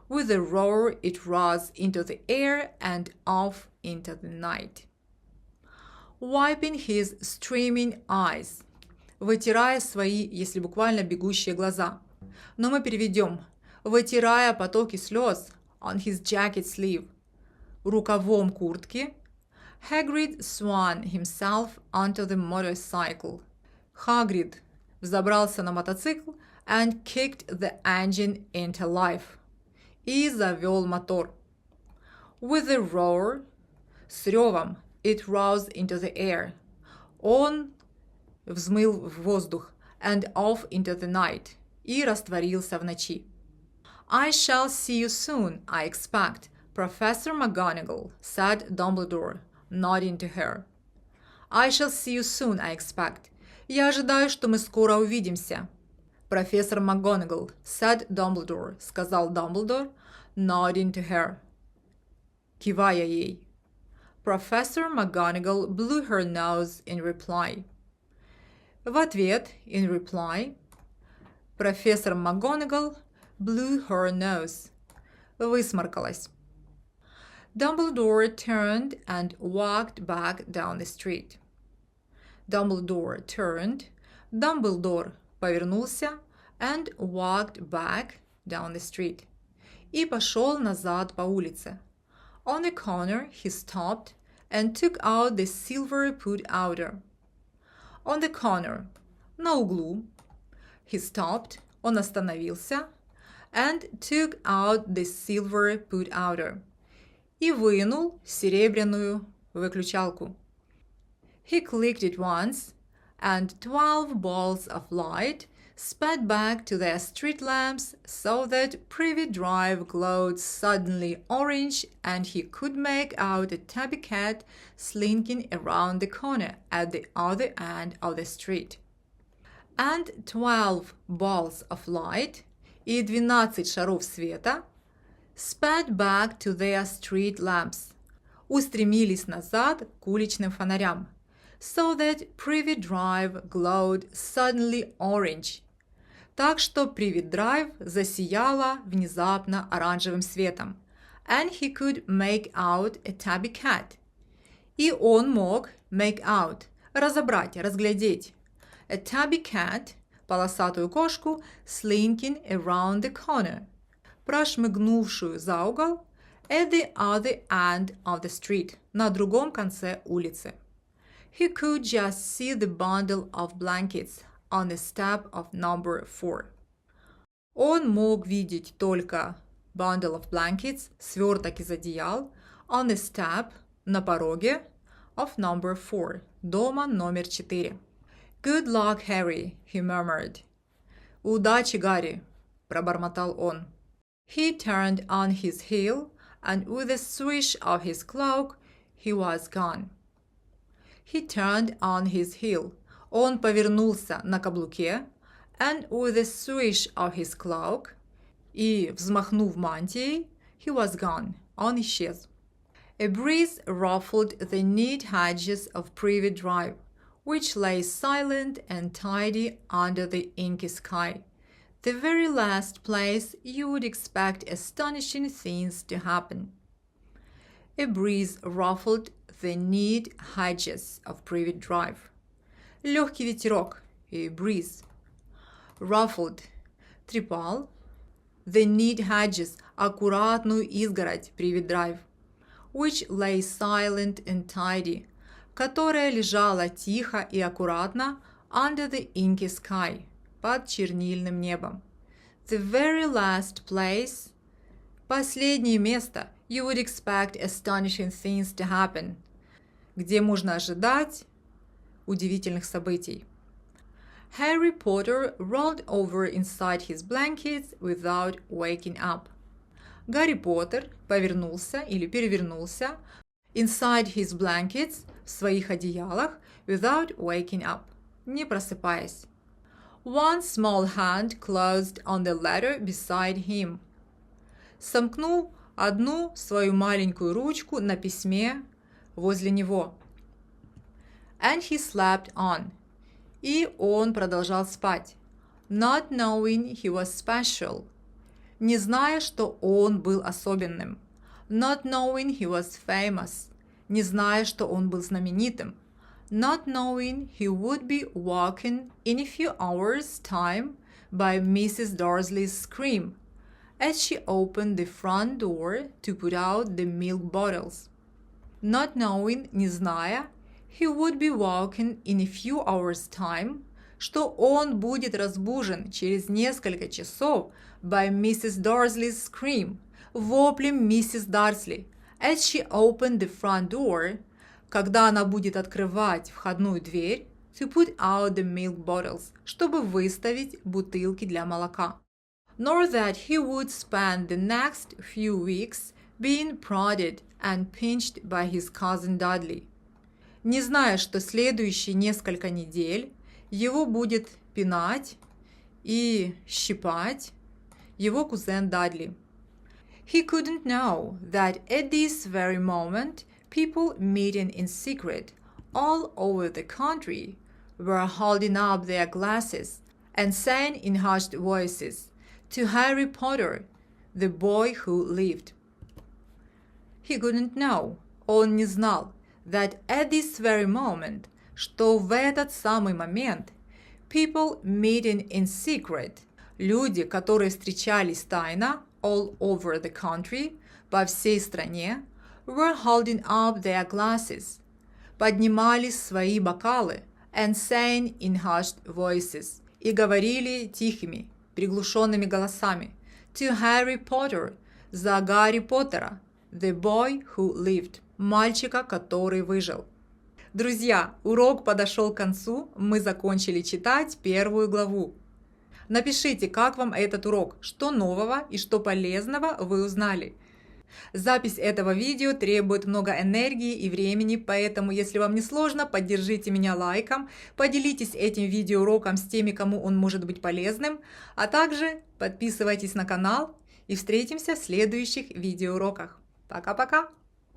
S1: With a roar, it rose into the air and off into the night. Wiping his streaming eyes. Вытирая свои, если буквально, бегущие глаза. Но мы переведем. Вытирая потоки слез on his jacket sleeve. Рукавом куртки. Hagrid swung himself onto the motorcycle. Хагрид взобрался на мотоцикл and kicked the engine into life. И завел мотор. With a roar, с ревом, it rose into the air. Он взмыл в воздух and off into the night. И растворился в ночи. I shall see you soon, I expect, Professor McGonagall, said Dumbledore, nodding to her. I shall see you soon, I expect. Я ожидаю, что мы скоро увидимся. Профессор МакГонагал, said Dumbledore, сказал Дамблдор, nodding to her, кивая ей. Professor McGonagall blew her nose in reply. В ответ, in reply, профессор МакГонагал blew her nose, высморкалась. Dumbledore turned and walked back down the street. Dumbledore turned, Дамблдор повернулся, and walked back down the street, и пошел назад по улице. On the corner he stopped and took out the silver put-outer. On the corner, на углу, he stopped, он остановился, and took out the silver put-outer, и вынул серебряную выключалку. He clicked it once, and 12 balls of light sped back to their street lamps so that Privy Drive glowed suddenly orange, and he could make out a tabby cat slinking around the corner at the other end of the street. And 12 balls of light и 12 шаров света sped back to their street lamps, устремились назад к уличным фонарям, so that Privy Drive glowed suddenly orange, так что Privy Drive засияла внезапно оранжевым светом, and he could make out a tabby cat, и он мог make out, разобрать, разглядеть, a tabby cat, полосатую кошку, slinking around the corner, прошмыгнувшую за угол, at the other end of the street, на другом конце улицы. He could just see the bundle of blankets on the step of number 4. Он мог видеть только bundle of blankets, сверток из одеял, on the step, на пороге, of number 4, дома номер 4. Good luck, Harry, he murmured. Удачи, Гарри, пробормотал он. He turned on his heel, and with a swish of his cloak, he was gone. He turned on his heel. Он повернулся на каблуке, and with a swish of his cloak, и, взмахнув мантией, he was gone. Он исчез. A breeze ruffled the neat hedges of Privy Drive, which lay silent and tidy under the inky sky, the very last place you would expect astonishing things to happen. A breeze ruffled the neat hedges of Privy Drive. Легкий ветерок, и breeze. Ruffled, трепал. The neat hedges, аккуратную изгородь, Privy Drive, which lay silent and tidy, которая лежала тихо и аккуратно under the inky sky, под чернильным небом. The very last place, последнее место, you would expect astonishing things to happen, где можно ожидать удивительных событий. Harry Potter rolled over inside his blankets without waking up. Гарри Поттер повернулся или перевернулся inside his blankets, в своих одеялах, without waking up, не просыпаясь. One small hand closed on the letter beside him. Сомкнул одну свою маленькую ручку на письме возле него. And he slept on. И он продолжал спать. Not knowing he was special. Не зная, что он был особенным. Not knowing he was famous. Не зная, что он был знаменитым. Not knowing he would be woken in a few hours' time by Mrs. Dursley's scream as she opened the front door to put out the milk bottles. Not knowing, не зная, he would be woken in a few hours' time, что он будет разбужен через несколько часов by Mrs. Dursley's scream, воплем миссис Дарсли, as she opened the front door, когда она будет открывать входную дверь, to put out the milk bottles, чтобы выставить бутылки для молока. Nor that he would spend the next few weeks being prodded and pinched by his cousin Dudley, не зная, что следующие несколько недель его будет пинать и щипать его кузен Дадли. He couldn't know that at this very moment people meeting in secret all over the country were holding up their glasses and saying in hushed voices to Harry Potter, the boy who lived. He couldn't know, он не знал, that at this very moment, что в этот самый момент, people meeting in secret, люди, которые встречались тайно, all over the country, по всей стране, were holding up their glasses, поднимали свои бокалы, and sang in hushed voices, и говорили тихими, приглушенными голосами, to Harry Potter, за Гарри Поттера, the boy who lived, мальчика, который выжил. Друзья, урок подошел к концу, мы закончили читать первую главу. Напишите, как вам этот урок, что нового и что полезного вы узнали. Запись этого видео требует много энергии и времени, поэтому, если вам не сложно, поддержите меня лайком, поделитесь этим видеоуроком с теми, кому он может быть полезным, а также подписывайтесь на канал и встретимся в следующих видеоуроках. Пока-пока!